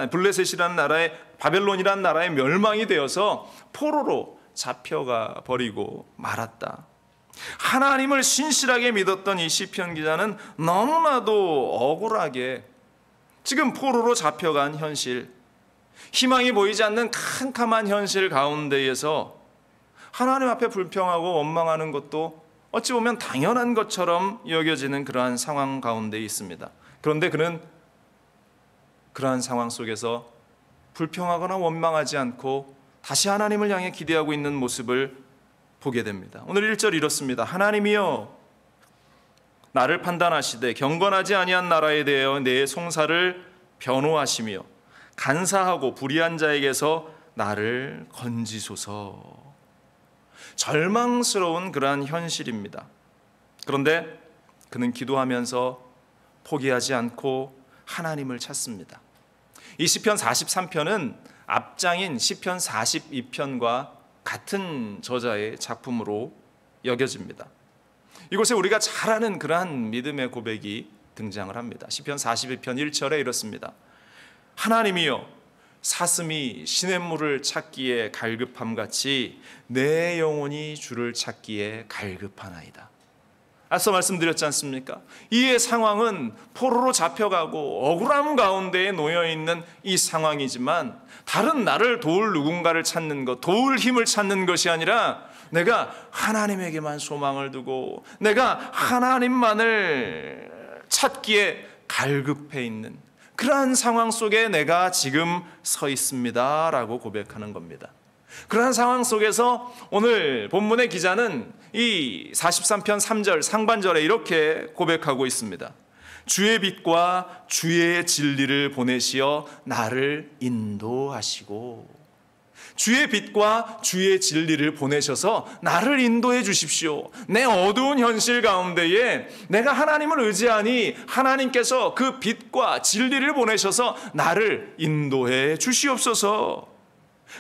블레셋이라는 나라의 바벨론이라는 나라의 멸망이 되어서 포로로 잡혀가 버리고 말았다. 하나님을 신실하게 믿었던 이 시편 기자는 너무나도 억울하게 지금 포로로 잡혀간 현실, 희망이 보이지 않는 캄캄한 현실 가운데에서 하나님 앞에 불평하고 원망하는 것도 어찌 보면 당연한 것처럼 여겨지는 그러한 상황 가운데 있습니다. 그런데 그는 그러한 상황 속에서 불평하거나 원망하지 않고 다시 하나님을 향해 기대하고 있는 모습을 보게 됩니다. 오늘 1절 이렇습니다. 하나님이여 나를 판단하시되 경건하지 아니한 나라에 대하여 내 송사를 변호하시며 간사하고 불의한 자에게서 나를 건지소서. 절망스러운 그러한 현실입니다. 그런데 그는 기도하면서 포기하지 않고 하나님을 찾습니다. 이 시편 43편은 앞장인 시편 42편과 같은 저자의 작품으로 여겨집니다. 이곳에 우리가 잘 아는 그러한 믿음의 고백이 등장을 합니다. 시편 42편 1절에 이렇습니다. 하나님이여 사슴이 시냇물을 찾기에 갈급함같이 내 영혼이 주를 찾기에 갈급하나이다. 앞서 말씀드렸지 않습니까? 이의 상황은 포로로 잡혀가고 억울함 가운데에 놓여있는 이 상황이지만 다른 나를 도울 누군가를 찾는 것, 도울 힘을 찾는 것이 아니라 내가 하나님에게만 소망을 두고 내가 하나님만을 찾기에 갈급해 있는 그러한 상황 속에 내가 지금 서 있습니다 라고 고백하는 겁니다. 그러한 상황 속에서 오늘 본문의 기자는 이 43편 3절 상반절에 이렇게 고백하고 있습니다. 주의 빛과 주의 진리를 보내시어 나를 인도하시고, 주의 빛과 주의 진리를 보내셔서 나를 인도해 주십시오. 내 어두운 현실 가운데에 내가 하나님을 의지하니 하나님께서 그 빛과 진리를 보내셔서 나를 인도해 주시옵소서.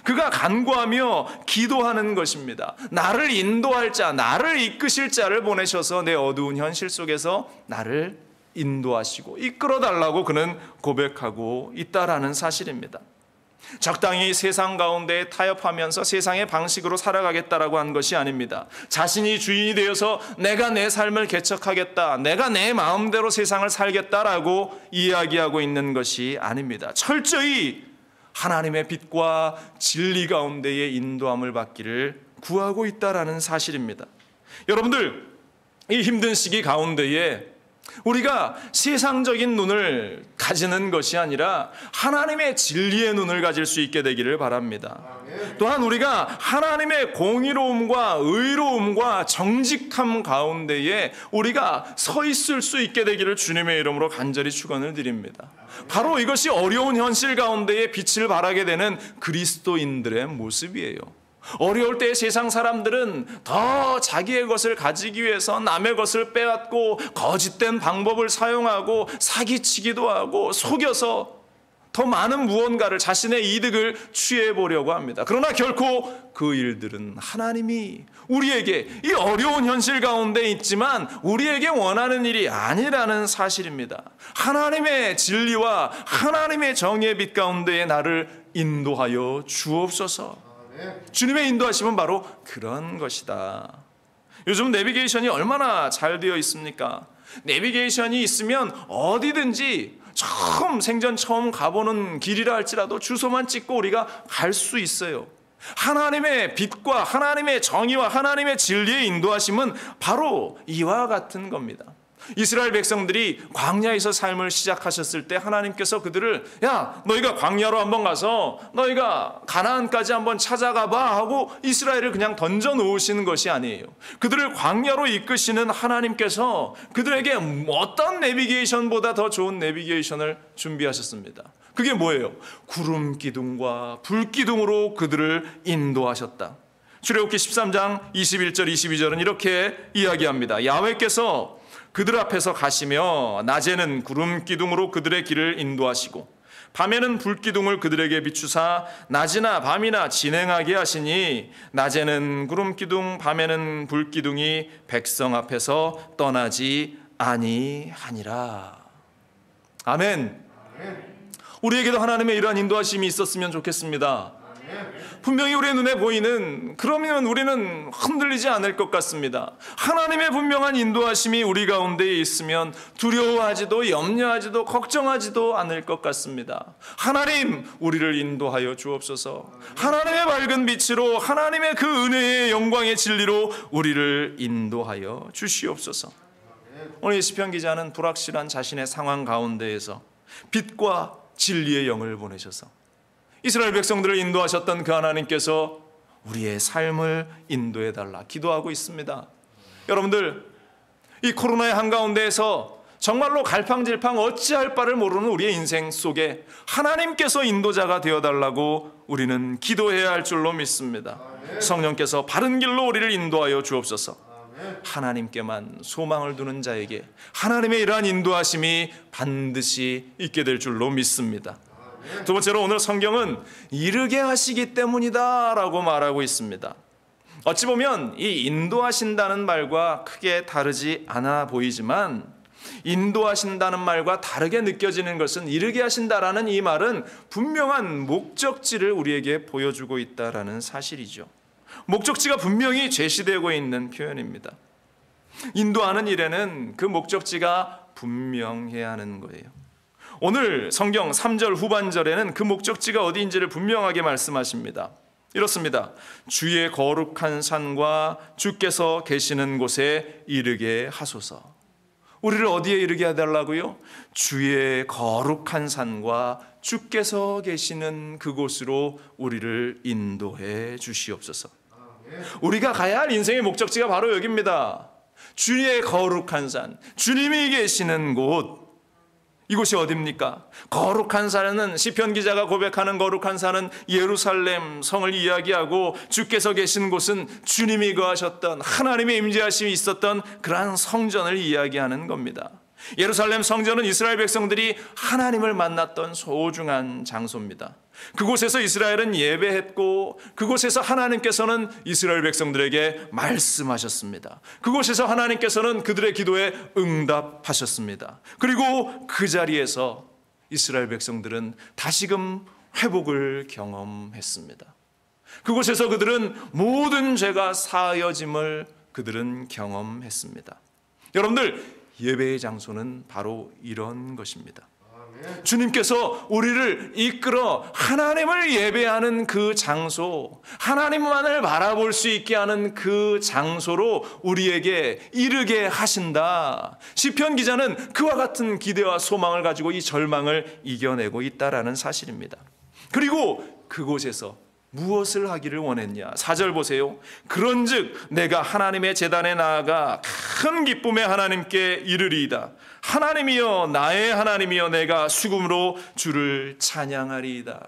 그가 간구하며 기도하는 것입니다. 나를 인도할 자, 나를 이끄실 자를 보내셔서 내 어두운 현실 속에서 나를 인도하시고 이끌어달라고 그는 고백하고 있다라는 사실입니다. 적당히 세상 가운데 타협하면서 세상의 방식으로 살아가겠다라고 한 것이 아닙니다. 자신이 주인이 되어서 내가 내 삶을 개척하겠다, 내가 내 마음대로 세상을 살겠다라고 이야기하고 있는 것이 아닙니다. 철저히 하나님의 빛과 진리 가운데의 인도함을 받기를 구하고 있다라는 사실입니다. 여러분들, 이 힘든 시기 가운데에 우리가 세상적인 눈을 가지는 것이 아니라 하나님의 진리의 눈을 가질 수 있게 되기를 바랍니다. 또한 우리가 하나님의 공의로움과 의로움과 정직함 가운데에 우리가 서 있을 수 있게 되기를 주님의 이름으로 간절히 축원을 드립니다. 바로 이것이 어려운 현실 가운데에 빛을 발하게 되는 그리스도인들의 모습이에요. 어려울 때 세상 사람들은 더 자기의 것을 가지기 위해서 남의 것을 빼앗고 거짓된 방법을 사용하고 사기치기도 하고 속여서 더 많은 무언가를 자신의 이득을 취해 보려고 합니다. 그러나 결코 그 일들은 하나님이 우리에게 이 어려운 현실 가운데 있지만 우리에게 원하는 일이 아니라는 사실입니다. 하나님의 진리와 하나님의 정의의 빛 가운데에 나를 인도하여 주옵소서. 주님의 인도하심은 바로 그런 것이다. 요즘 내비게이션이 얼마나 잘 되어 있습니까? 내비게이션이 있으면 어디든지 생전 처음 가보는 길이라 할지라도 주소만 찍고 우리가 갈 수 있어요. 하나님의 빛과 하나님의 정의와 하나님의 진리의 인도하심은 바로 이와 같은 겁니다. 이스라엘 백성들이 광야에서 삶을 시작하셨을 때 하나님께서 그들을 너희가 광야로 한번 가서 너희가 가나안까지 한번 찾아가 봐 하고 이스라엘을 그냥 던져 놓으시는 것이 아니에요. 그들을 광야로 이끄시는 하나님께서 그들에게 어떤 내비게이션보다 더 좋은 내비게이션을 준비하셨습니다. 그게 뭐예요? 구름 기둥과 불 기둥으로 그들을 인도하셨다. 출애굽기 13장 21절 22절은 이렇게 이야기합니다. 야훼께서 그들 앞에서 가시며 낮에는 구름 기둥으로 그들의 길을 인도하시고 밤에는 불 기둥을 그들에게 비추사 낮이나 밤이나 진행하게 하시니 낮에는 구름 기둥 밤에는 불 기둥이 백성 앞에서 떠나지 아니하니라. 아멘. 우리에게도 하나님의 이러한 인도하심이 있었으면 좋겠습니다. 분명히 우리의 눈에 보이는, 그러면 우리는 흔들리지 않을 것 같습니다. 하나님의 분명한 인도하심이 우리 가운데 있으면 두려워하지도 염려하지도 걱정하지도 않을 것 같습니다. 하나님, 우리를 인도하여 주옵소서. 하나님의 밝은 빛으로, 하나님의 그 은혜의 영광의 진리로 우리를 인도하여 주시옵소서. 오늘 시편 기자는 불확실한 자신의 상황 가운데에서 빛과 진리의 영을 보내셔서 이스라엘 백성들을 인도하셨던 그 하나님께서 우리의 삶을 인도해달라 기도하고 있습니다. 여러분들, 이 코로나의 한가운데에서 정말로 갈팡질팡 어찌할 바를 모르는 우리의 인생 속에 하나님께서 인도자가 되어달라고 우리는 기도해야 할 줄로 믿습니다. 성령께서 바른 길로 우리를 인도하여 주옵소서. 하나님께만 소망을 두는 자에게 하나님의 이러한 인도하심이 반드시 있게 될 줄로 믿습니다. 두 번째로, 오늘 성경은 이르게 하시기 때문이다 라고 말하고 있습니다. 어찌 보면 이 인도하신다는 말과 크게 다르지 않아 보이지만, 인도하신다는 말과 다르게 느껴지는 것은 이르게 하신다라는 이 말은 분명한 목적지를 우리에게 보여주고 있다라는 사실이죠. 목적지가 분명히 제시되고 있는 표현입니다. 인도하는 일에는 그 목적지가 분명해야 하는 거예요. 오늘 성경 3절 후반절에는 그 목적지가 어디인지를 분명하게 말씀하십니다. 이렇습니다. 주의 거룩한 산과 주께서 계시는 곳에 이르게 하소서. 우리를 어디에 이르게 해달라고요? 주의 거룩한 산과 주께서 계시는 그곳으로 우리를 인도해 주시옵소서. 우리가 가야 할 인생의 목적지가 바로 여기입니다. 주의 거룩한 산, 주님이 계시는 곳. 이곳이 어디입니까? 거룩한 산은, 시편 기자가 고백하는 거룩한 산은 예루살렘 성을 이야기하고, 주께서 계신 곳은 주님이 거하셨던, 하나님의 임재하심이 있었던 그러한 성전을 이야기하는 겁니다. 예루살렘 성전은 이스라엘 백성들이 하나님을 만났던 소중한 장소입니다. 그곳에서 이스라엘은 예배했고, 그곳에서 하나님께서는 이스라엘 백성들에게 말씀하셨습니다. 그곳에서 하나님께서는 그들의 기도에 응답하셨습니다. 그리고 그 자리에서 이스라엘 백성들은 다시금 회복을 경험했습니다. 그곳에서 그들은 모든 죄가 사하여짐을 그들은 경험했습니다. 여러분들, 예배의 장소는 바로 이런 것입니다. 주님께서 우리를 이끌어 하나님을 예배하는 그 장소, 하나님만을 바라볼 수 있게 하는 그 장소로 우리에게 이르게 하신다. 시편 기자는 그와 같은 기대와 소망을 가지고 이 절망을 이겨내고 있다라는 사실입니다. 그리고 그곳에서 무엇을 하기를 원했냐? 4절 보세요. 그런즉 내가 하나님의 제단에 나아가 큰 기쁨의 하나님께 이르리이다. 하나님이여, 나의 하나님이여, 내가 수금으로 주를 찬양하리이다.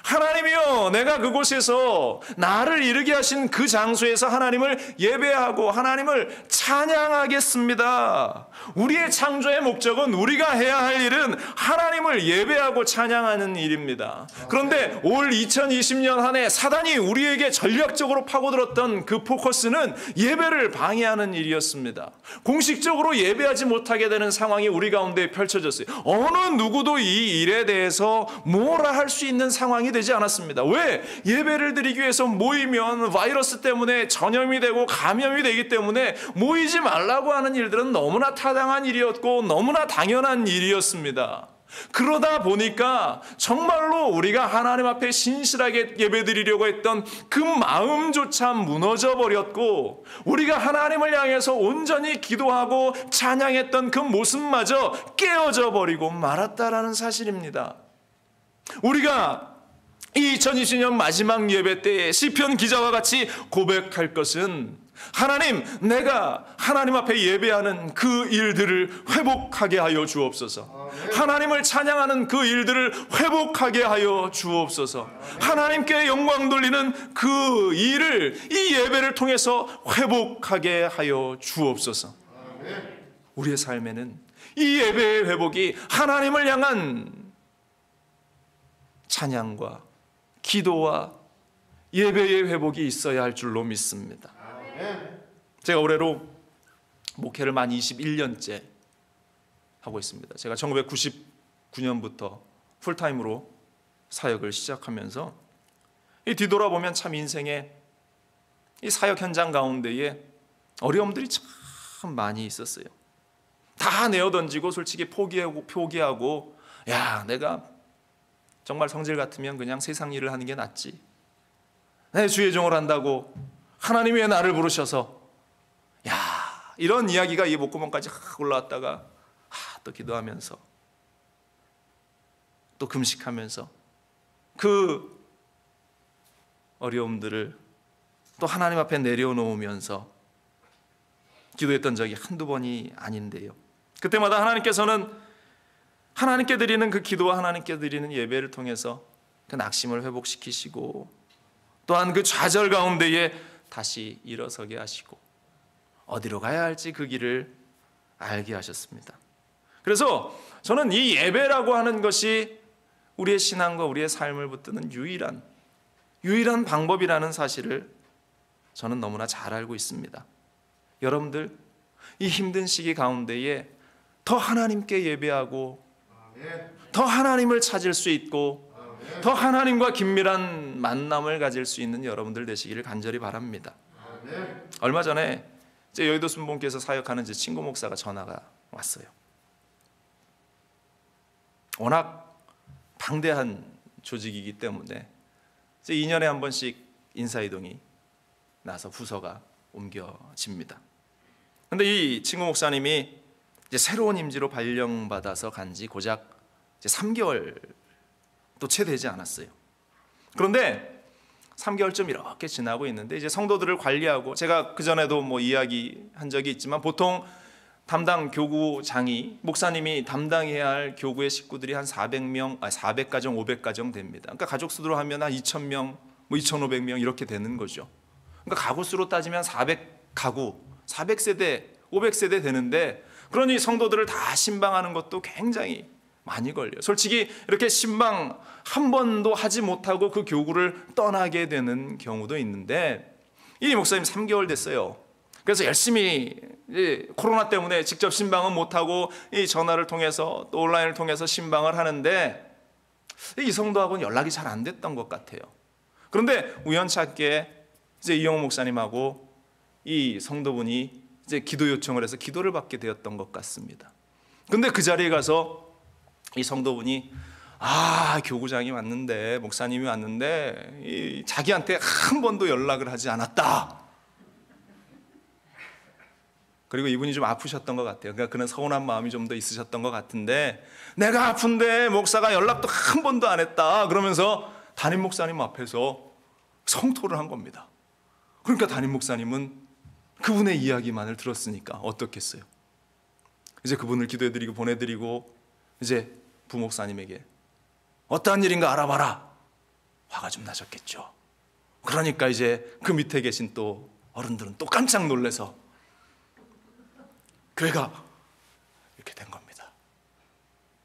하나님이여, 내가 그곳에서 나를 이르게 하신 그 장소에서 하나님을 예배하고 하나님을 찬양하겠습니다. 우리의 창조의 목적은, 우리가 해야 할 일은 하나님을 예배하고 찬양하는 일입니다. 그런데 올 2020년 한 해 사단이 우리에게 전략적으로 파고들었던 그 포커스는 예배를 방해하는 일이었습니다. 공식적으로 예배하지 못하게 되는 상황이 우리 가운데 펼쳐졌어요. 어느 누구도 이 일에 대해서 뭐라 할 수 있는 상황이 되지 않았습니다. 왜? 예배를 드리기 위해서 모이면 바이러스 때문에 전염이 되고 감염이 되기 때문에 모이지 말라고 하는 일들은 너무나 타당한 일이었고 너무나 당연한 일이었습니다. 그러다 보니까 정말로 우리가 하나님 앞에 신실하게 예배드리려고 했던 그 마음조차 무너져 버렸고, 우리가 하나님을 향해서 온전히 기도하고 찬양했던 그 모습마저 깨어져 버리고 말았다라는 사실입니다. 우리가 이 2020년 마지막 예배 때에 시편 기자와 같이 고백할 것은, 하나님, 내가 하나님 앞에 예배하는 그 일들을 회복하게 하여 주옵소서. 하나님을 찬양하는 그 일들을 회복하게 하여 주옵소서. 하나님께 영광 돌리는 그 일을 이 예배를 통해서 회복하게 하여 주옵소서. 우리의 삶에는 이 예배의 회복이 하나님을 향한 찬양과 기도와 예배의 회복이 있어야 할 줄로 믿습니다. 제가 올해로 목회를 만 21년째 하고 있습니다. 제가 1999년부터 풀타임으로 사역을 시작하면서 이 뒤돌아보면 참 인생의 이 사역 현장 가운데에 어려움들이 참 많이 있었어요. 다 내어던지고 솔직히 포기하고 야, 내가 정말 성질 같으면 그냥 세상 일을 하는 게 낫지. 내 주의 종을 한다고 하나님이 왜 나를 부르셔서, 야, 이런 이야기가 이 목구멍까지 올라왔다가 또 기도하면서 또 금식하면서 그 어려움들을 또 하나님 앞에 내려놓으면서 기도했던 적이 한두 번이 아닌데요. 그때마다 하나님께서는 하나님께 드리는 그 기도와 하나님께 드리는 예배를 통해서 그 낙심을 회복시키시고 또한 그 좌절 가운데에 다시 일어서게 하시고 어디로 가야 할지 그 길을 알게 하셨습니다. 그래서 저는 이 예배라고 하는 것이 우리의 신앙과 우리의 삶을 붙드는 유일한 방법이라는 사실을 저는 너무나 잘 알고 있습니다. 여러분들 이 힘든 시기 가운데에 더 하나님께 예배하고 더 하나님을 찾을 수 있고 더 하나님과 긴밀한 만남을 가질 수 있는 여러분들 되시기를 간절히 바랍니다. 얼마 전에 제 여의도 순복음교회에서 사역하는 제 친구 목사가 전화가 왔어요. 워낙 방대한 조직이기 때문에 2년에 한 번씩 인사이동이 나서 부서가 옮겨집니다. 그런데 이 친구 목사님이 이제 새로운 임지로 발령받아서 간지 고작 이제 3개월 또 채 되지 않았어요. 그런데 3개월쯤 이렇게 지나고 있는데 이제 성도들을 관리하고, 제가 그전에도 뭐 이야기한 적이 있지만 보통 담당 교구장이, 목사님이 담당해야 할 교구의 식구들이 한 400가정, 500가정 됩니다. 그러니까 가족 수로 하면 한 2,000명, 뭐 2,500명 이렇게 되는 거죠. 그러니까 가구 수로 따지면 400가구, 400세대, 500세대 되는데, 그러니 성도들을 다 신방하는 것도 굉장히 많이 걸려요. 솔직히 이렇게 신방 한 번도 하지 못하고 그 교구를 떠나게 되는 경우도 있는데, 이 목사님 3개월 됐어요. 그래서 열심히 코로나 때문에 직접 신방은 못하고 이 전화를 통해서 또 온라인을 통해서 신방을 하는데 이 성도하고는 연락이 잘 안 됐던 것 같아요. 그런데 우연찮게 이제 이영호 목사님하고 이 성도분이 이제 기도 요청을 해서 기도를 받게 되었던 것 같습니다. 근데 그 자리에 가서 이 성도분이 교구장이 왔는데, 목사님이 왔는데 자기한테 한 번도 연락을 하지 않았다. 그리고 이분이 좀 아프셨던 것 같아요. 그러니까 그런 서운한 마음이 좀 더 있으셨던 것 같은데, 내가 아픈데 목사가 연락도 한 번도 안 했다 그러면서 담임 목사님 앞에서 성토를 한 겁니다. 그러니까 담임 목사님은 그분의 이야기만을 들었으니까 어떻겠어요. 이제 그분을 기도해드리고 보내드리고 이제 부목사님에게 어떠한 일인가 알아봐라, 화가 좀 나셨겠죠. 그러니까 이제 그 밑에 계신 또 어른들은 또 깜짝 놀라서 교회가 이렇게 된 겁니다.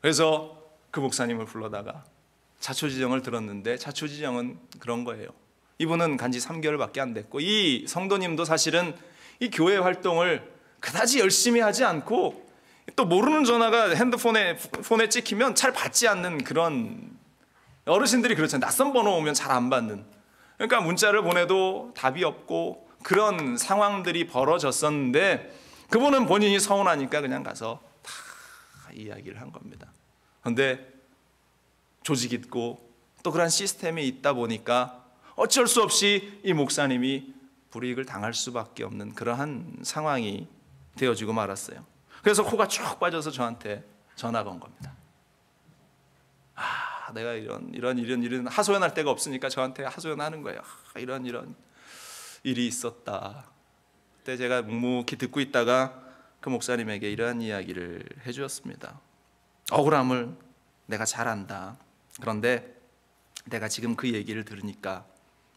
그래서 그 목사님을 불러다가 자초지정을 들었는데, 자초지정은 그런 거예요. 이분은 간지 3개월밖에 안 됐고, 이 성도님도 사실은 이 교회 활동을 그다지 열심히 하지 않고, 또 모르는 전화가 핸드폰에 찍히면 잘 받지 않는 그런, 어르신들이 그렇잖아요. 낯선 번호 오면 잘 안 받는. 그러니까 문자를 보내도 답이 없고 그런 상황들이 벌어졌었는데, 그분은 본인이 서운하니까 그냥 가서 다 이야기를 한 겁니다. 그런데 조직이 있고 또 그런 시스템이 있다 보니까 어쩔 수 없이 이 목사님이 불이익을 당할 수밖에 없는 그러한 상황이 되어지고 말았어요. 그래서 코가 쭉 빠져서 저한테 전화가 온 겁니다. 내가 이런 하소연할 데가 없으니까 저한테 하소연하는 거예요. 이런 일이 있었다. 그때 제가 묵묵히 듣고 있다가 그 목사님에게 이러한 이야기를 해주었습니다. 억울함을 내가 잘 안다. 그런데 내가 지금 그 얘기를 들으니까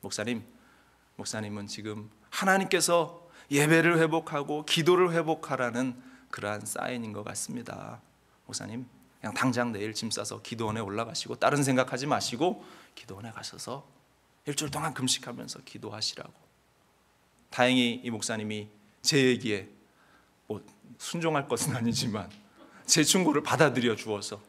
목사님은 지금 하나님께서 예배를 회복하고 기도를 회복하라는 그러한 사인인 것 같습니다. 목사님, 그냥 당장 내일 짐 싸서 기도원에 올라가시고 다른 생각하지 마시고 기도원에 가셔서 일주일 동안 금식하면서 기도하시라고. 다행히 이 목사님이 제 얘기에 순종할 것은 아니지만 제 충고를 받아들여 주어서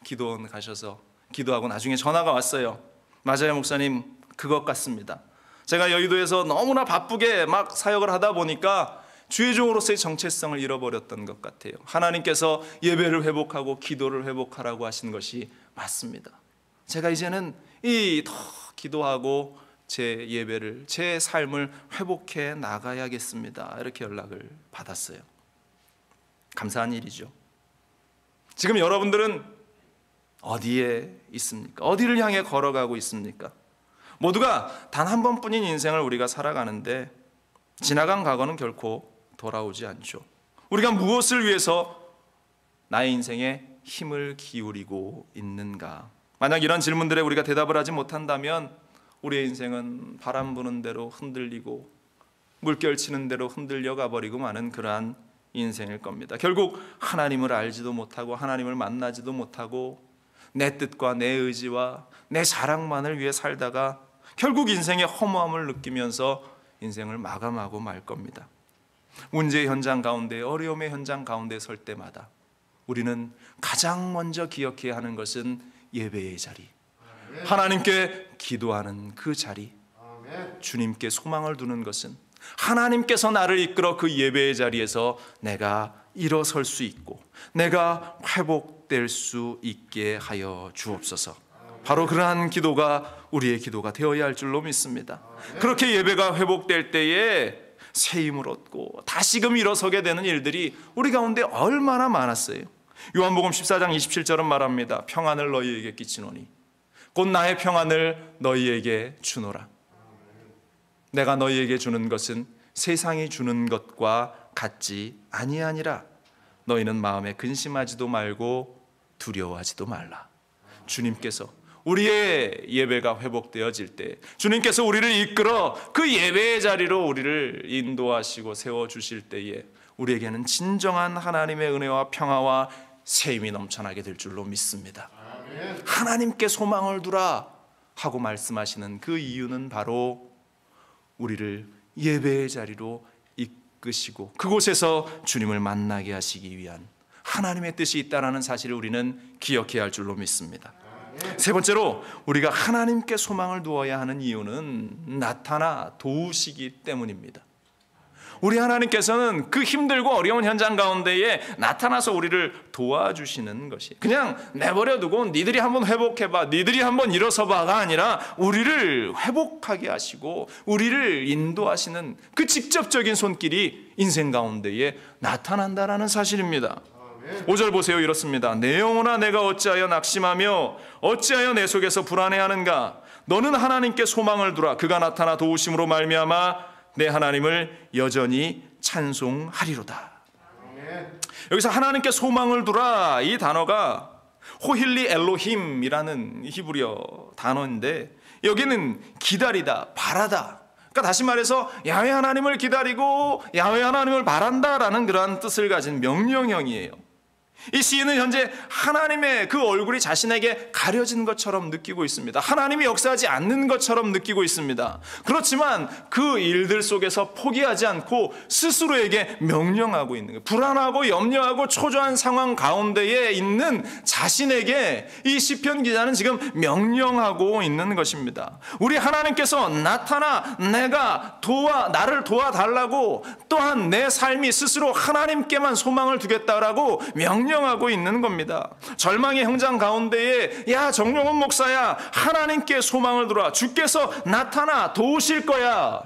기도원 가셔서 기도하고 나중에 전화가 왔어요. 맞아요, 목사님. 그것 같습니다. 제가 여의도에서 너무나 바쁘게 막 사역을 하다 보니까 주의 종으로서의 정체성을 잃어버렸던 것 같아요. 하나님께서 예배를 회복하고 기도를 회복하라고 하신 것이 맞습니다. 제가 이제는 더 기도하고 제 예배를, 제 삶을 회복해 나가야겠습니다. 이렇게 연락을 받았어요. 감사한 일이죠. 지금 여러분들은 어디에 있습니까? 어디를 향해 걸어가고 있습니까? 모두가 단 한 번뿐인 인생을 우리가 살아가는데 지나간 과거는 결코 돌아오지 않죠. 우리가 무엇을 위해서 나의 인생에 힘을 기울이고 있는가? 만약 이런 질문들에 우리가 대답을 하지 못한다면 우리의 인생은 바람 부는 대로 흔들리고 물결 치는 대로 흔들려 가버리고 마는 그러한 인생일 겁니다. 결국 하나님을 알지도 못하고 하나님을 만나지도 못하고 내 뜻과 내 의지와 내 자랑만을 위해 살다가 결국 인생의 허무함을 느끼면서 인생을 마감하고 말 겁니다. 문제의 현장 가운데, 어려움의 현장 가운데 설 때마다 우리는 가장 먼저 기억해야 하는 것은 예배의 자리, 하나님께 기도하는 그 자리, 주님께 소망을 두는 것은 하나님께서 나를 이끌어 그 예배의 자리에서 내가 일어설 수 있고 내가 회복될 수 있게 하여 주옵소서. 바로 그러한 기도가 우리의 기도가 되어야 할 줄로 믿습니다. 그렇게 예배가 회복될 때에 새 힘을 얻고 다시금 일어서게 되는 일들이 우리 가운데 얼마나 많았어요. 요한복음 14장 27절은 말합니다. 평안을 너희에게 끼치노니 곧 나의 평안을 너희에게 주노라. 내가 너희에게 주는 것은 세상이 주는 것과 같지 아니하니라. 너희는 마음에 근심하지도 말고 두려워하지도 말라. 주님께서 우리의 예배가 회복되어질 때 주님께서 우리를 이끌어 그 예배의 자리로 우리를 인도하시고 세워주실 때에 우리에게는 진정한 하나님의 은혜와 평화와 새 힘이 넘쳐나게 될 줄로 믿습니다. 하나님께 소망을 두라 하고 말씀하시는 그 이유는 바로 우리를 예배의 자리로 이끄시고 그곳에서 주님을 만나게 하시기 위한 하나님의 뜻이 있다는 사실을 우리는 기억해야 할 줄로 믿습니다. 세 번째로 우리가 하나님께 소망을 두어야 하는 이유는 나타나 도우시기 때문입니다. 우리 하나님께서는 그 힘들고 어려운 현장 가운데에 나타나서 우리를 도와주시는 것이 그냥 내버려두고 니들이 한번 회복해봐, 니들이 한번 일어서봐가 아니라 우리를 회복하게 하시고 우리를 인도하시는 그 직접적인 손길이 인생 가운데에 나타난다는 사실입니다. 5절 보세요. 이렇습니다. 내 영혼아 내가 어찌하여 낙심하며 어찌하여 내 속에서 불안해하는가? 너는 하나님께 소망을 두라. 그가 나타나 도우심으로 말미암아 내 하나님을 여전히 찬송하리로다. 여기서 하나님께 소망을 두라 이 단어가 호힐리 엘로힘이라는 히브리어 단어인데 여기는 기다리다, 바라다. 그러니까 다시 말해서 야훼 하나님을 기다리고 야훼 하나님을 바란다라는 그러한 뜻을 가진 명령형이에요. 이 시인은 현재 하나님의 그 얼굴이 자신에게 가려진 것처럼 느끼고 있습니다. 하나님이 역사하지 않는 것처럼 느끼고 있습니다. 그렇지만 그 일들 속에서 포기하지 않고 스스로에게 명령하고 있는 거예요. 불안하고 염려하고 초조한 상황 가운데에 있는 자신에게 이 시편 기자는 지금 명령하고 있는 것입니다. 우리 하나님께서 나타나 나를 도와달라고 또한 내 삶이 스스로 하나님께만 소망을 두겠다라고 명령하고 있는 겁니다. 절망의 현장 가운데에 야 정용훈 목사야 하나님께 소망을 두라. 주께서 나타나 도우실 거야.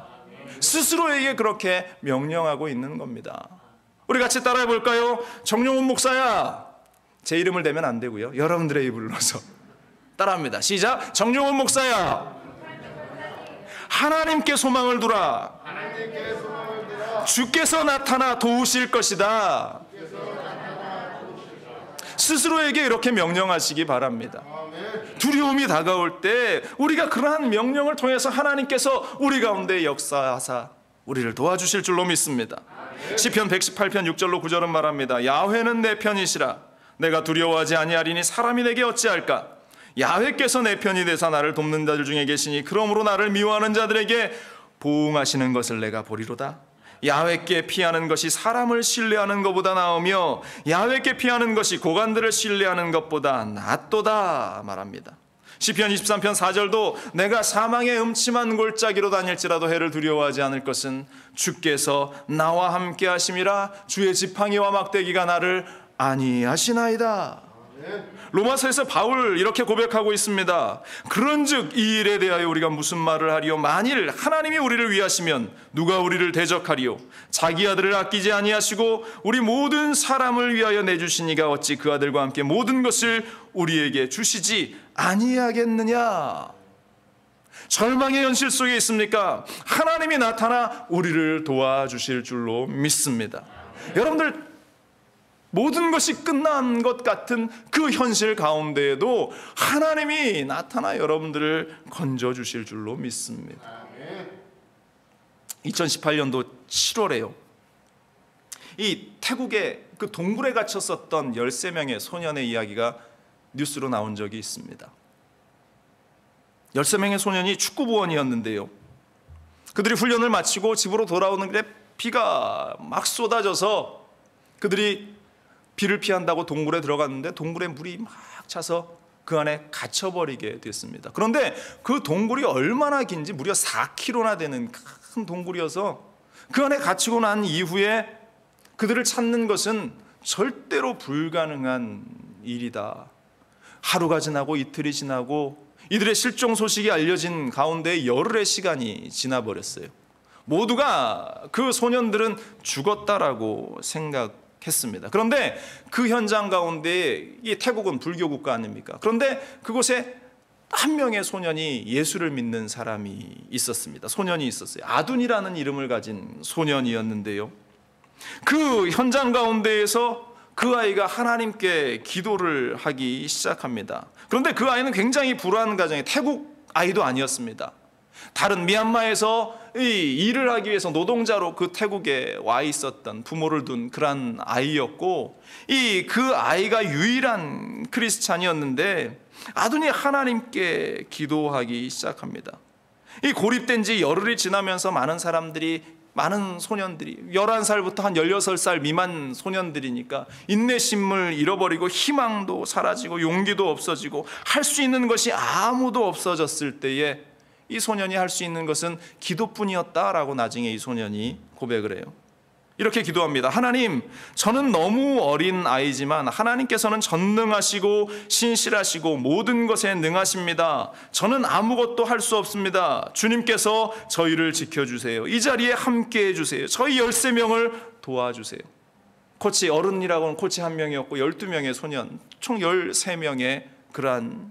스스로에게 그렇게 명령하고 있는 겁니다. 우리 같이 따라해 볼까요? 정용훈 목사야. 제 이름을 대면 안 되고요. 여러분들의 입을 불러서 따라합니다. 시작. 정용훈 목사야. 하나님께 소망을 두라. 주께서 나타나 도우실 것이다. 스스로에게 이렇게 명령하시기 바랍니다. 두려움이 다가올 때 우리가 그러한 명령을 통해서 하나님께서 우리 가운데 역사하사 우리를 도와주실 줄로 믿습니다. 시편 118편 6절로 9절은 말합니다. 야훼는 내 편이시라. 내가 두려워하지 아니하리니 사람이 내게 어찌할까? 야훼께서 내 편이 되사 나를 돕는 자들 중에 계시니 그러므로 나를 미워하는 자들에게 보응하시는 것을 내가 보리로다. 야훼께 피하는 것이 사람을 신뢰하는 것보다 나으며 야훼께 피하는 것이 고관들을 신뢰하는 것보다 낫도다 말합니다. 시편 23편 4절도 내가 사망의 음침한 골짜기로 다닐지라도 해를 두려워하지 않을 것은 주께서 나와 함께 하심이라. 주의 지팡이와 막대기가 나를 안위하시나이다. 로마서에서 바울 이렇게 고백하고 있습니다. 그런즉 이 일에 대하여 우리가 무슨 말을 하리요? 만일 하나님이 우리를 위하시면 누가 우리를 대적하리요? 자기 아들을 아끼지 아니하시고 우리 모든 사람을 위하여 내주시니가 어찌 그 아들과 함께 모든 것을 우리에게 주시지 아니하겠느냐? 절망의 현실 속에 있습니까? 하나님이 나타나 우리를 도와주실 줄로 믿습니다. 여러분들, 모든 것이 끝난 것 같은 그 현실 가운데에도 하나님이 나타나 여러분들을 건져주실 줄로 믿습니다. 2018년도 7월에요. 이 태국의 그 동굴에 갇혔었던 13명의 소년의 이야기가 뉴스로 나온 적이 있습니다. 13명의 소년이 축구부원이었는데요. 그들이 훈련을 마치고 집으로 돌아오는 길에 비가 막 쏟아져서 그들이 비를 피한다고 동굴에 들어갔는데 동굴에 물이 막 차서 그 안에 갇혀버리게 됐습니다. 그런데 그 동굴이 얼마나 긴지 무려 4km나 되는 큰 동굴이어서 그 안에 갇히고 난 이후에 그들을 찾는 것은 절대로 불가능한 일이다. 하루가 지나고 이틀이 지나고 이들의 실종 소식이 알려진 가운데 열흘의 시간이 지나버렸어요. 모두가 그 소년들은 죽었다라고 생각했습니다. 그런데 그 현장 가운데, 이 태국은 불교 국가 아닙니까? 그런데 그곳에 한 명의 소년이 예수를 믿는 사람이 있었습니다. 소년이 있었어요. 아둔이라는 이름을 가진 소년이었는데요. 그 현장 가운데에서 그 아이가 하나님께 기도를 하기 시작합니다. 그런데 그 아이는 굉장히 불우한 가정에, 태국 아이도 아니었습니다. 다른 미얀마에서 이 일을 하기 위해서 노동자로 그 태국에 와 있었던 부모를 둔 그런 아이였고, 그 아이가 유일한 크리스찬이었는데 아둔이 하나님께 기도하기 시작합니다. 이 고립된 지 열흘이 지나면서 많은 소년들이 11살부터 한 16살 미만 소년들이니까 인내심을 잃어버리고 희망도 사라지고 용기도 없어지고 할 수 있는 것이 아무도 없어졌을 때에 이 소년이 할 수 있는 것은 기도뿐이었다라고 나중에 이 소년이 고백을 해요. 이렇게 기도합니다. 하나님, 저는 너무 어린 아이지만 하나님께서는 전능하시고 신실하시고 모든 것에 능하십니다. 저는 아무것도 할 수 없습니다. 주님께서 저희를 지켜주세요. 이 자리에 함께 해주세요. 저희 13명을 도와주세요. 코치, 어른이라고는 코치 1명이었고 12명의 소년, 총 13명의 그러한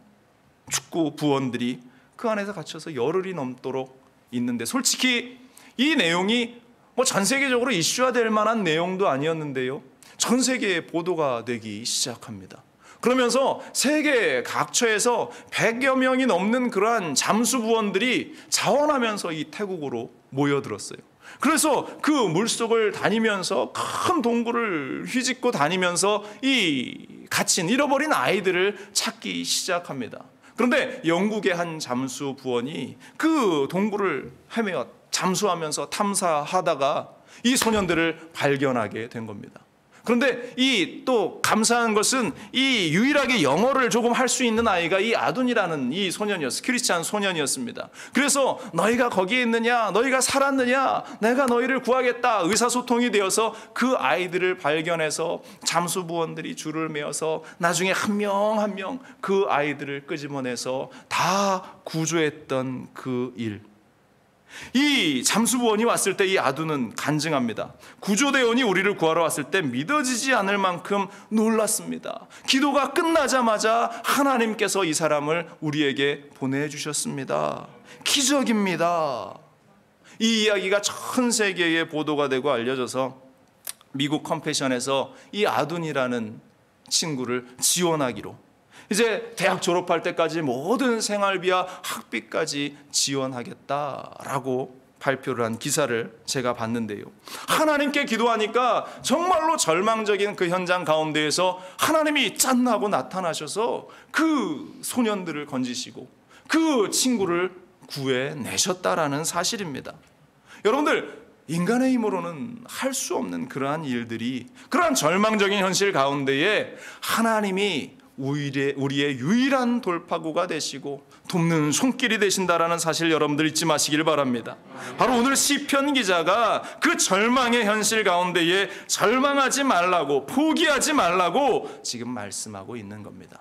축구 부원들이 그 안에서 갇혀서 열흘이 넘도록 있는데, 솔직히 이 내용이 전 세계적으로 이슈화될 만한 내용도 아니었는데요, 전 세계에 보도가 되기 시작합니다. 그러면서 세계 각처에서 100여 명이 넘는 그러한 잠수부원들이 자원하면서 이 태국으로 모여들었어요. 그래서 그 물속을 다니면서 큰 동굴을 휘짓고 다니면서 이 갇힌, 잃어버린 아이들을 찾기 시작합니다. 그런데 영국의 한 잠수부원이 그 동굴을 헤매어 잠수하면서 탐사하다가 이 소년들을 발견하게 된 겁니다. 그런데 이 또 감사한 것은 이 유일하게 영어를 조금 할 수 있는 아이가 이 아둔이라는 이 소년이었어요. 크리스찬 소년이었습니다. 그래서 너희가 거기에 있느냐, 너희가 살았느냐, 내가 너희를 구하겠다, 의사소통이 되어서 그 아이들을 발견해서 잠수부원들이 줄을 메어서 나중에 한 명 한 명 그 아이들을 끄집어내서 다 구조했던 그 일. 이 잠수부원이 왔을 때 이 아둔은 간증합니다. 구조대원이 우리를 구하러 왔을 때 믿어지지 않을 만큼 놀랐습니다. 기도가 끝나자마자 하나님께서 이 사람을 우리에게 보내주셨습니다. 기적입니다. 이 이야기가 전 세계에 보도가 되고 알려져서 미국 컴패션에서 이 아둔이라는 친구를 지원하기로, 이제 대학 졸업할 때까지 모든 생활비와 학비까지 지원하겠다라고 발표를 한 기사를 제가 봤는데요, 하나님께 기도하니까 정말로 절망적인 그 현장 가운데에서 하나님이 짠하고 나타나셔서 그 소년들을 건지시고 그 친구를 구해내셨다라는 사실입니다. 여러분들, 인간의 힘으로는 할 수 없는 그러한 일들이, 그러한 절망적인 현실 가운데에 하나님이 우리의 유일한 돌파구가 되시고 돕는 손길이 되신다라는 사실 여러분들 잊지 마시길 바랍니다. 바로 오늘 시편 기자가 그 절망의 현실 가운데에 절망하지 말라고, 포기하지 말라고 지금 말씀하고 있는 겁니다.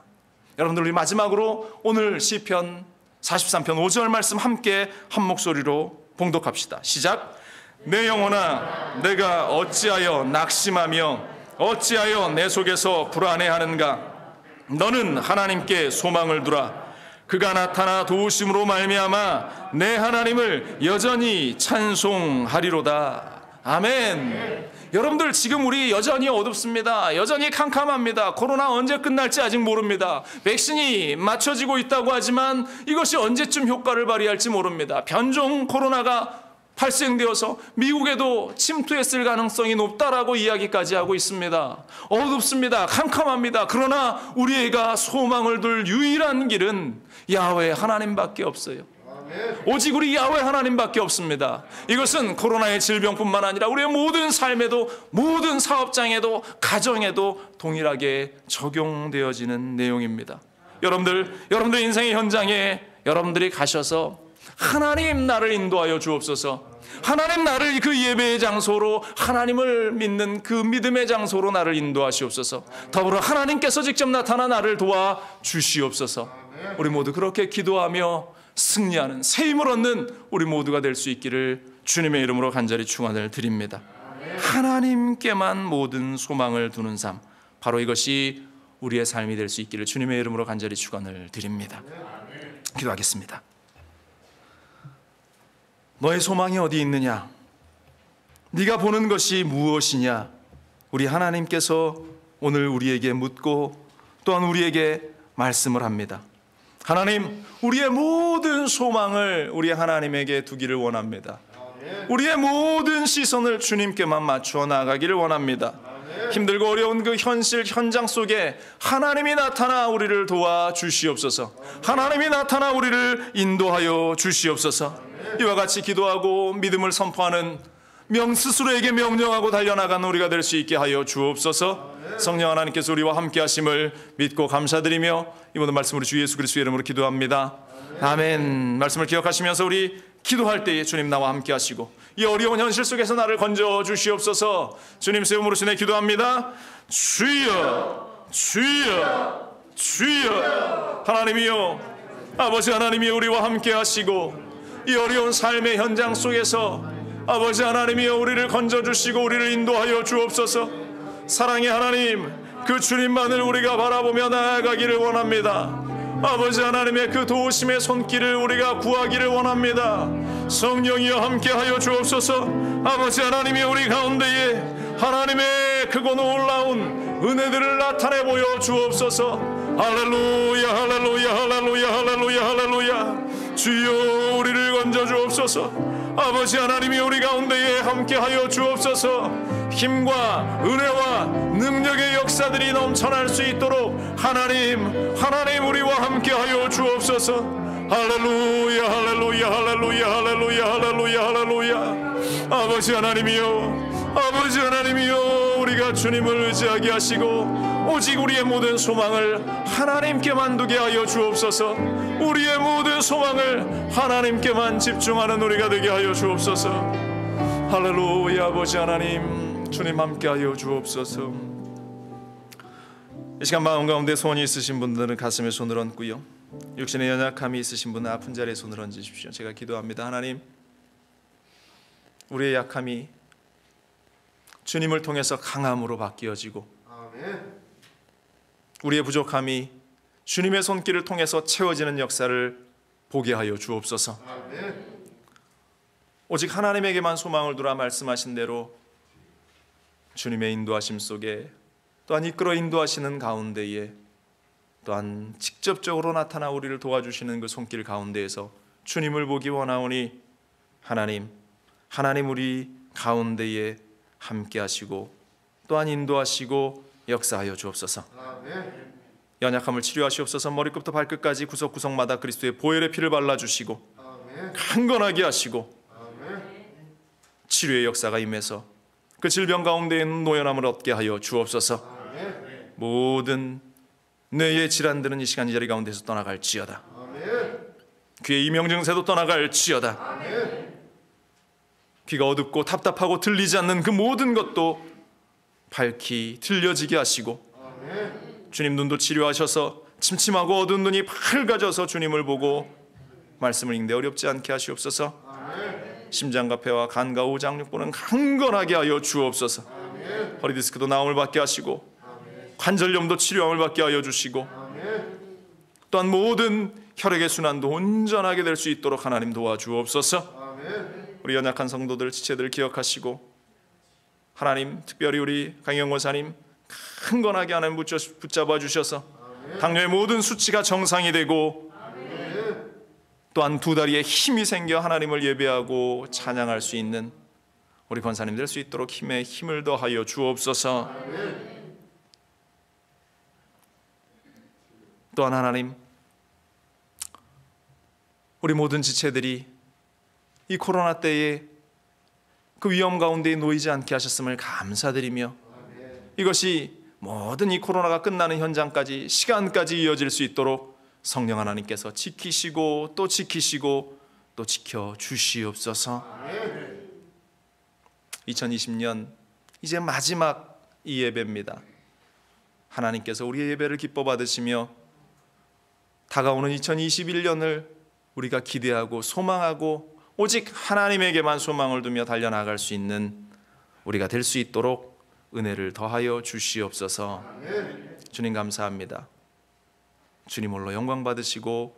여러분들, 우리 마지막으로 오늘 시편 43편 5절 말씀 함께 한 목소리로 봉독합시다. 시작. 내 영혼아, 내가 어찌하여 낙심하며 어찌하여 내 속에서 불안해하는가. 너는 하나님께 소망을 두라. 그가 나타나 도우심으로 말미암아 내 하나님을 여전히 찬송하리로다. 아멘. 여러분들, 지금 우리 여전히 어둡습니다. 여전히 캄캄합니다. 코로나 언제 끝날지 아직 모릅니다. 백신이 맞춰지고 있다고 하지만 이것이 언제쯤 효과를 발휘할지 모릅니다. 변종 코로나가 발생되어서 미국에도 침투했을 가능성이 높다라고 이야기까지 하고 있습니다. 어둡습니다. 캄캄합니다. 그러나 우리가 소망을 둘 유일한 길은 야훼 하나님밖에 없어요. 오직 우리 야훼 하나님밖에 없습니다. 이것은 코로나의 질병뿐만 아니라 우리의 모든 삶에도, 모든 사업장에도, 가정에도 동일하게 적용되어지는 내용입니다. 여러분들 인생의 현장에 여러분들이 가셔서 하나님, 나를 인도하여 주옵소서. 하나님, 나를 그 예배의 장소로, 하나님을 믿는 그 믿음의 장소로 나를 인도하시옵소서. 더불어 하나님께서 직접 나타나 나를 도와 주시옵소서. 우리 모두 그렇게 기도하며 승리하는, 새 힘을 얻는 우리 모두가 될 수 있기를 주님의 이름으로 간절히 축원을 드립니다. 하나님께만 모든 소망을 두는 삶, 바로 이것이 우리의 삶이 될 수 있기를 주님의 이름으로 간절히 축원을 드립니다. 기도하겠습니다. 너의 소망이 어디 있느냐? 네가 보는 것이 무엇이냐? 우리 하나님께서 오늘 우리에게 묻고 또한 우리에게 말씀을 합니다. 하나님, 우리의 모든 소망을 우리 하나님에게 두기를 원합니다. 우리의 모든 시선을 주님께만 맞추어 나가기를 원합니다. 힘들고 어려운 그 현장 속에 하나님이 나타나 우리를 도와 주시옵소서. 하나님이 나타나 우리를 인도하여 주시옵소서. 이와 같이 기도하고 믿음을 선포하는 스스로에게 명령하고 달려나가는 우리가 될 수 있게 하여 주옵소서. 성령 하나님께서 우리와 함께 하심을 믿고 감사드리며 이 모든 말씀 우리 주 예수 그리스도의 이름으로 기도합니다. 아멘. 말씀을 기억하시면서 우리 기도할 때에 주님 나와 함께 하시고 이 어려운 현실 속에서 나를 건져 주시옵소서. 주님 세움으로 신에 기도합니다. 주여, 주여, 주여. 하나님이여, 아버지 하나님이 우리와 함께 하시고 이 어려운 삶의 현장 속에서 아버지 하나님이여 우리를 건져주시고 우리를 인도하여 주옵소서. 사랑의 하나님, 그 주님만을 우리가 바라보며 나아가기를 원합니다. 아버지 하나님의 그 도우심의 손길을 우리가 구하기를 원합니다. 성령이여 함께하여 주옵소서. 아버지 하나님이 우리 가운데에 하나님의 크고 놀라운 은혜들을 나타내 보여 주옵소서. 할렐루야, 할렐루야, 할렐루야, 할렐루야, 할렐루야. 주여 우리를 건져 주옵소서. 아버지 하나님이 우리 가운데에 함께하여 주옵소서. 힘과 은혜와 능력의 역사들이 넘쳐날 수 있도록 하나님 우리와 함께하여 주옵소서. 할렐루야, 할렐루야, 할렐루야, 할렐루야, 할렐루야, 할렐루야. 아버지 하나님이여 우리가 주님을 의지하게 하시고 오직 우리의 모든 소망을 하나님께만 두게 하여 주옵소서. 우리의 모든 소망을 하나님께만 집중하는 우리가 되게 하여 주옵소서. 할렐루야. 아버지 하나님, 주님 함께하여 주옵소서. 이 시간 마음 가운데 소원이 있으신 분들은 가슴에 손을 얹고요, 육신의 연약함이 있으신 분은 아픈 자리에 손을 얹으십시오. 제가 기도합니다. 하나님, 우리의 약함이 주님을 통해서 강함으로 바뀌어지고 우리의 부족함이 주님의 손길을 통해서 채워지는 역사를 보게 하여 주옵소서. 오직 하나님에게만 소망을 두라 말씀하신 대로 주님의 인도하심 속에 또한 이끌어 인도하시는 가운데에 또한 직접적으로 나타나 우리를 도와주시는 그 손길 가운데에서 주님을 보기 원하오니 하나님 우리 가운데에 함께 하시고 또한 인도하시고 역사하여 주옵소서. 연약함을 치료하시옵소서. 머리끝부터 발끝까지 구석구석마다 그리스도의 보혈의 피를 발라주시고 강건하게 하시고 치료의 역사가 임해서 그 질병 가운데 있는 노연함을 얻게 하여 주옵소서. 모든 뇌의 질환들은 이 시간 이 자리 가운데서 떠나갈지어다. 귀의 이명증세도 떠나갈지어다. 귀가 어둡고 답답하고 들리지 않는 그 모든 것도 밝히 들려지게 하시고, 주님 눈도 치료하셔서 침침하고 어두운 눈이 밝아져서 주님을 보고 말씀을 읽는데 어렵지 않게 하시옵소서. 심장과 폐와 간과 오장육부는 강건하게 하여 주옵소서. 허리디스크도 나음을 받게 하시고 관절염도 치료함을 받게 하여 주시고, 또한 모든 혈액의 순환도 온전하게 될 수 있도록 하나님 도와주옵소서. 우리 연약한 성도들, 지체들 기억하시고, 하나님 특별히 우리 강영 권사님 강건하게 하나님 붙잡아 주셔서 당뇨의 모든 수치가 정상이 되고, 또한 두 다리에 힘이 생겨 하나님을 예배하고 찬양할 수 있는 우리 권사님 될 수 있도록 힘에 힘을 더하여 주옵소서. 또한 하나님, 우리 모든 지체들이 이 코로나 때에 그 위험 가운데 놓이지 않게 하셨음을 감사드리며, 이것이 모든 이 코로나가 끝나는 현장까지, 시간까지 이어질 수 있도록 성령 하나님께서 지키시고 또 지키시고 또 지켜주시옵소서. 2020년 이제 마지막 이 예배입니다. 하나님께서 우리의 예배를 기뻐 받으시며 다가오는 2021년을 우리가 기대하고 소망하고 오직 하나님에게만 소망을 두며 달려나갈 수 있는 우리가 될 수 있도록 은혜를 더하여 주시옵소서. 주님 감사합니다. 주님 홀로 영광 받으시고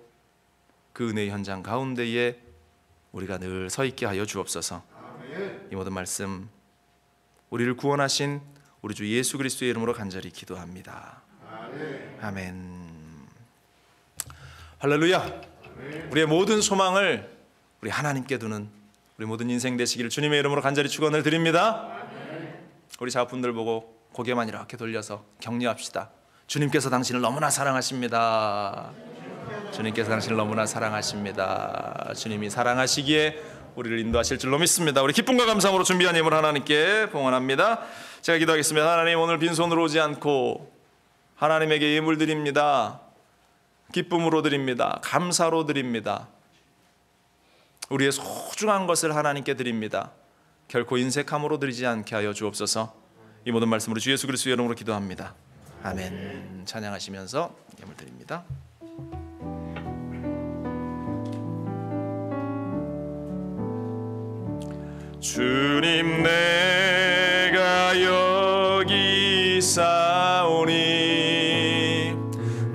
그 은혜의 현장 가운데에 우리가 늘 서 있게 하여 주옵소서. 이 모든 말씀 우리를 구원하신 우리 주 예수 그리스도의 이름으로 간절히 기도합니다. 아멘. 할렐루야. 우리의 모든 소망을 우리 하나님께 두는 우리 모든 인생 되시기를 주님의 이름으로 간절히 축원을 드립니다. 우리 자분들 보고 고개만 이렇게 돌려서 격려합시다. 주님께서 당신을 너무나 사랑하십니다. 주님께서 당신을 너무나 사랑하십니다. 주님이 사랑하시기에 우리를 인도하실 줄로 믿습니다. 우리 기쁨과 감사함으로 준비한 예물 하나님께 봉헌합니다. 제가 기도하겠습니다. 하나님, 오늘 빈손으로 오지 않고 하나님에게 예물 드립니다. 기쁨으로 드립니다. 감사로 드립니다. 우리의 소중한 것을 하나님께 드립니다. 결코 인색함으로 드리지 않게 하여 주옵소서. 이 모든 말씀으로 주 예수 그리스도의 이름으로 기도합니다. 아멘. 찬양하시면서 예물 드립니다. 주님, 내가 여기 있사오니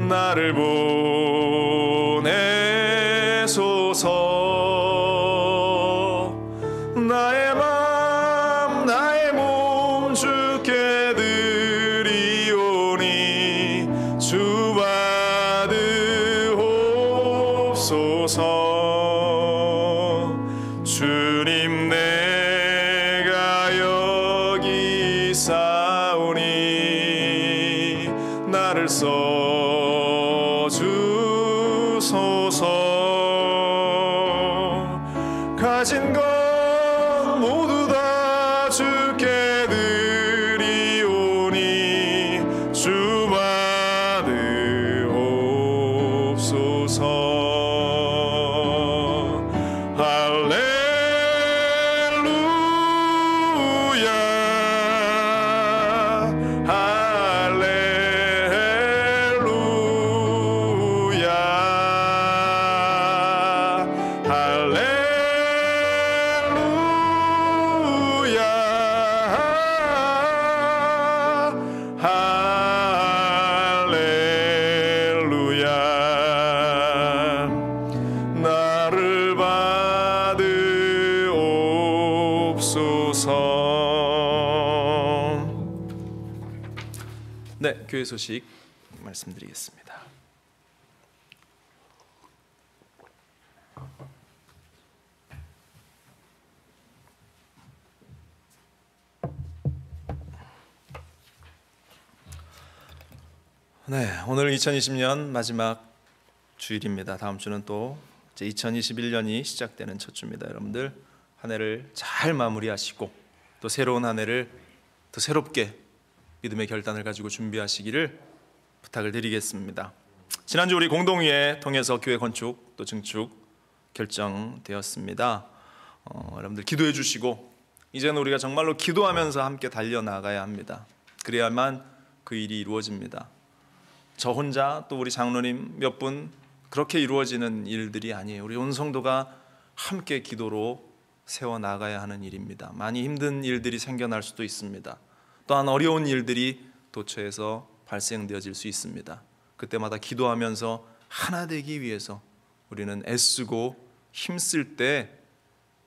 나를 보내소서. 나의 맘 나의 몸 주께 드리오니 주 받으옵소서. 주님, 내가 여기 있사오니 나를 써주소서. 가진 것 모두 다 주께 드리오니 주 받으옵소서. 네, 교회 소식 말씀드리겠습니다. 네, 오늘 2020년 마지막 주일입니다. 다음 주는 또 이제 2021년이 시작되는 첫 주입니다. 여러분들 한 해를 잘 마무리하시고 또 새로운 한 해를 더 새롭게 믿음의 결단을 가지고 준비하시기를 부탁을 드리겠습니다. 지난주 우리 공동회의 통해서 교회 건축 또 증축 결정되었습니다. 여러분들 기도해 주시고 이제는 우리가 정말로 기도하면서 함께 달려나가야 합니다. 그래야만 그 일이 이루어집니다. 저 혼자 또 우리 장로님 몇 분 그렇게 이루어지는 일들이 아니에요. 우리 온 성도가 함께 기도로 세워나가야 하는 일입니다. 많이 힘든 일들이 생겨날 수도 있습니다. 또한 어려운 일들이 도처에서 발생되어질 수 있습니다. 그때마다 기도하면서 하나 되기 위해서 우리는 애쓰고 힘쓸 때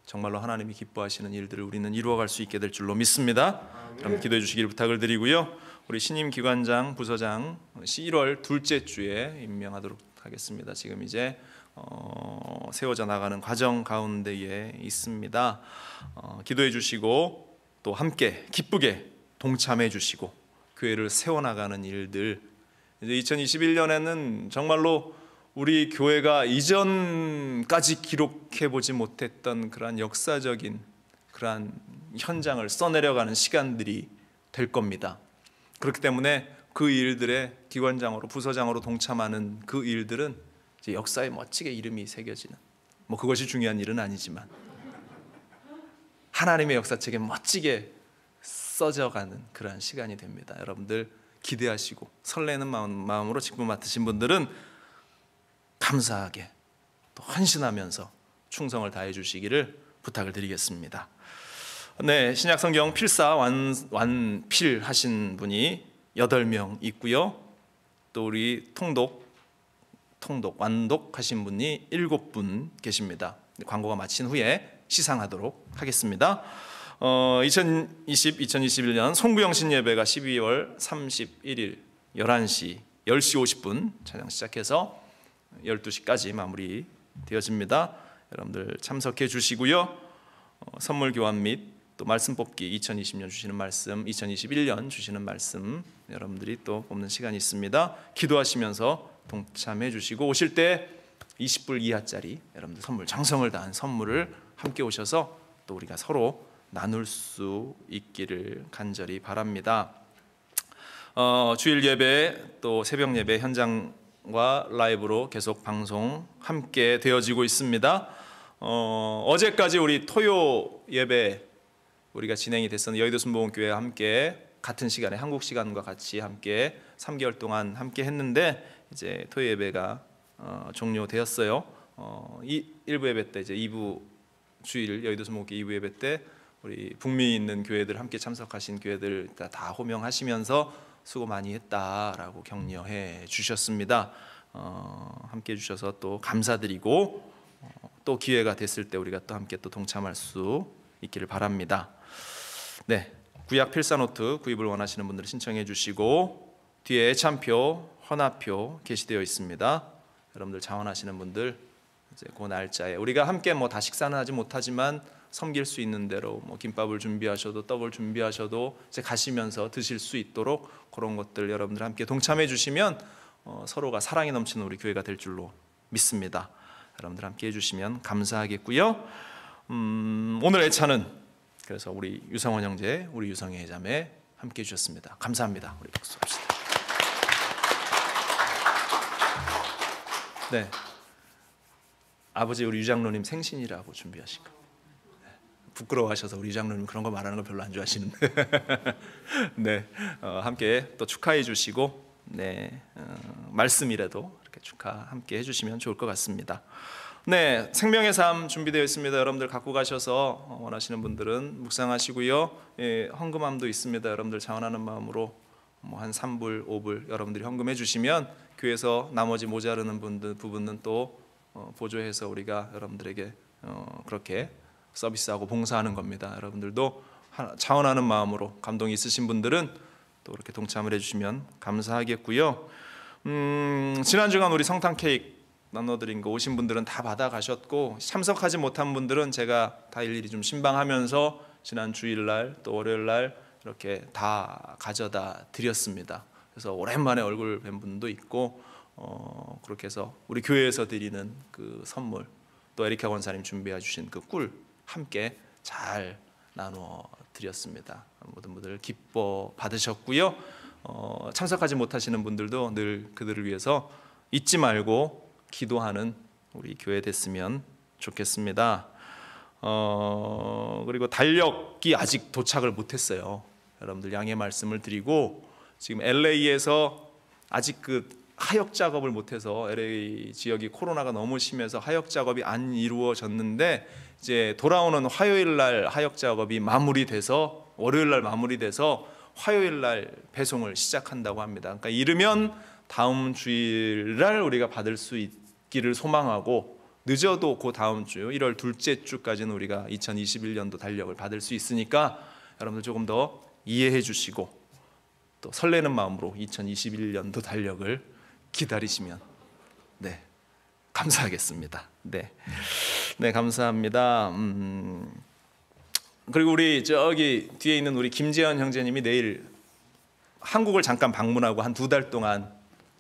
정말로 하나님이 기뻐하시는 일들을 우리는 이루어갈 수 있게 될 줄로 믿습니다. 그럼 기도해 주시길 부탁을 드리고요. 우리 신임 기관장, 부서장 1월 둘째 주에 임명하도록 하겠습니다. 지금 이제 세워져 나가는 과정 가운데에 있습니다. 기도해 주시고 또 함께 기쁘게 동참해 주시고 교회를 세워나가는 일들, 이제 2021년에는 정말로 우리 교회가 이전까지 기록해 보지 못했던 그러한 역사적인 그러한 현장을 써내려가는 시간들이 될 겁니다. 그렇기 때문에 그 일들에 기관장으로 부서장으로 동참하는 그 일들은 이제 역사에 멋지게 이름이 새겨지는, 뭐 그것이 중요한 일은 아니지만 하나님의 역사책에 멋지게 써져가는 그러한 시간이 됩니다. 여러분들 기대하시고 설레는 마음으로 직분 맡으신 분들은 감사하게 또 헌신하면서 충성을 다해 주시기를 부탁을 드리겠습니다. 네, 신약성경 필사 완필하신 분이 8명 있고요. 또 우리 완독하신 분이 7분 계십니다. 광고가 마친 후에 시상하도록 하겠습니다. 2021년 송구영신 예배가 12월 31일 10시 50분 찬양 시작해서 12시까지 마무리 되어집니다. 여러분들 참석해 주시고요. 선물 교환 및 또 말씀 뽑기 2020년 주시는 말씀, 2021년 주시는 말씀 여러분들이 또 뽑는 시간이 있습니다. 기도하시면서 동참해 주시고 오실 때 20불 이하짜리 여러분들 선물, 정성을 다한 선물을 함께 오셔서 또 우리가 서로 나눌 수 있기를 간절히 바랍니다. 주일 예배 또 새벽 예배 현장과 라이브로 계속 방송 함께 되어지고 있습니다. 어제까지 우리 토요 예배 우리가 진행이 됐었는데 여의도 순복음교회와 함께 같은 시간에 한국 시간과 같이 함께 3개월 동안 함께 했는데 이제 토요 예배가 종료되었어요. 이 1부 예배 때 이제 2부 주일 여의도 순복음교회 2부 예배 때 우리 북미에 있는 교회들 함께 참석하신 교회들 다 호명하시면서 수고 많이 했다라고 격려해 주셨습니다. 함께 해주셔서 또 감사드리고 또 기회가 됐을 때 우리가 또 함께 또 동참할 수 있기를 바랍니다. 네, 구약 필사노트 구입을 원하시는 분들은 신청해 주시고 뒤에 애찬표, 헌화표 게시되어 있습니다. 여러분들 자원하시는 분들 이제 그 날짜에 우리가 함께 뭐 다 식사는 하지 못하지만 섬길 수 있는 대로 뭐 김밥을 준비하셔도 떡을 준비하셔도 이제 가시면서 드실 수 있도록 그런 것들 여러분들 함께 동참해 주시면 서로가 사랑이 넘치는 우리 교회가 될 줄로 믿습니다. 여러분들 함께 해주시면 감사하겠고요. 오늘 애찬은 그래서 우리 유성원 형제, 우리 유성애 자매 함께 해주셨습니다. 감사합니다. 우리 박수합시다. 네, 아버지 우리 유장로님 생신이라고 준비하신 거. 부끄러워하셔서 우리 장로님 그런 거 말하는 거 별로 안 좋아하시는데 네, 함께 또 축하해 주시고 네, 말씀이라도 이렇게 축하 함께 해주시면 좋을 것 같습니다. 네, 생명의 삶 준비되어 있습니다. 여러분들 갖고 가셔서 원하시는 분들은 묵상하시고요. 예, 헌금함도 있습니다. 여러분들 자원하는 마음으로 뭐 한 3불, 5불 여러분들이 헌금해 주시면 교회에서 나머지 모자르는 부분은 또 보조해서 우리가 여러분들에게 그렇게 서비스하고 봉사하는 겁니다. 여러분들도 자원하는 마음으로 감동이 있으신 분들은 또 이렇게 동참을 해주시면 감사하겠고요. 지난 주간 우리 성탄 케이크 나눠드린 거 오신 분들은 다 받아가셨고 참석하지 못한 분들은 제가 다 일일이 좀 신방하면서 지난 주일날 또 월요일날 이렇게 다 가져다 드렸습니다. 그래서 오랜만에 얼굴 뵌 분도 있고 그렇게 해서 우리 교회에서 드리는 그 선물 또 에리카 권사님 준비해 주신 그 꿀 함께 잘 나누어 드렸습니다. 모든 분들 기뻐 받으셨고요. 참석하지 못하시는 분들도 늘 그들을 위해서 잊지 말고 기도하는 우리 교회 됐으면 좋겠습니다. 그리고 달력이 아직 도착을 못했어요. 여러분들 양해 말씀을 드리고, 지금 LA에서 아직 그 하역 작업을 못해서 LA 지역이 코로나가 너무 심해서 하역 작업이 안 이루어졌는데, 이제 돌아오는 화요일 날 하역 작업이 마무리돼서 월요일 날 마무리돼서 화요일 날 배송을 시작한다고 합니다. 그러니까 이르면 다음 주일 날 우리가 받을 수 있기를 소망하고, 늦어도 그 다음 주 1월 둘째 주까지는 우리가 2021년도 달력을 받을 수 있으니까 여러분들 조금 더 이해해 주시고 또 설레는 마음으로 2021년도 달력을 기다리시면 감사하겠습니다. 네, 감사합니다. 그리고 우리 저기 뒤에 있는 우리 김재현 형제님이 내일 한국을 잠깐 방문하고 한 2달 동안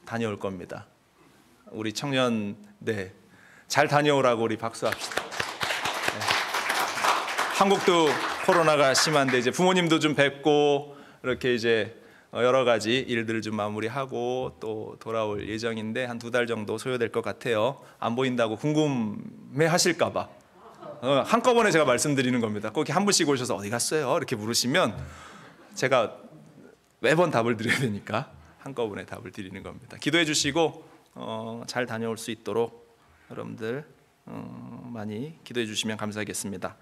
다녀올 겁니다. 우리 청년 잘 다녀오라고 우리 박수합시다. 한국도 코로나가 심한데 이제 부모님도 좀 뵙고 이렇게 이제 여러 가지 일들을 좀 마무리하고 또 돌아올 예정인데 한 2달 정도 소요될 것 같아요. 안 보인다고 궁금해 하실까 봐 한꺼번에 제가 말씀드리는 겁니다. 꼭 이렇게 한 분씩 오셔서 어디 갔어요? 이렇게 물으시면 제가 매번 답을 드려야 되니까 한꺼번에 답을 드리는 겁니다. 기도해 주시고 잘 다녀올 수 있도록 여러분들 많이 기도해 주시면 감사하겠습니다.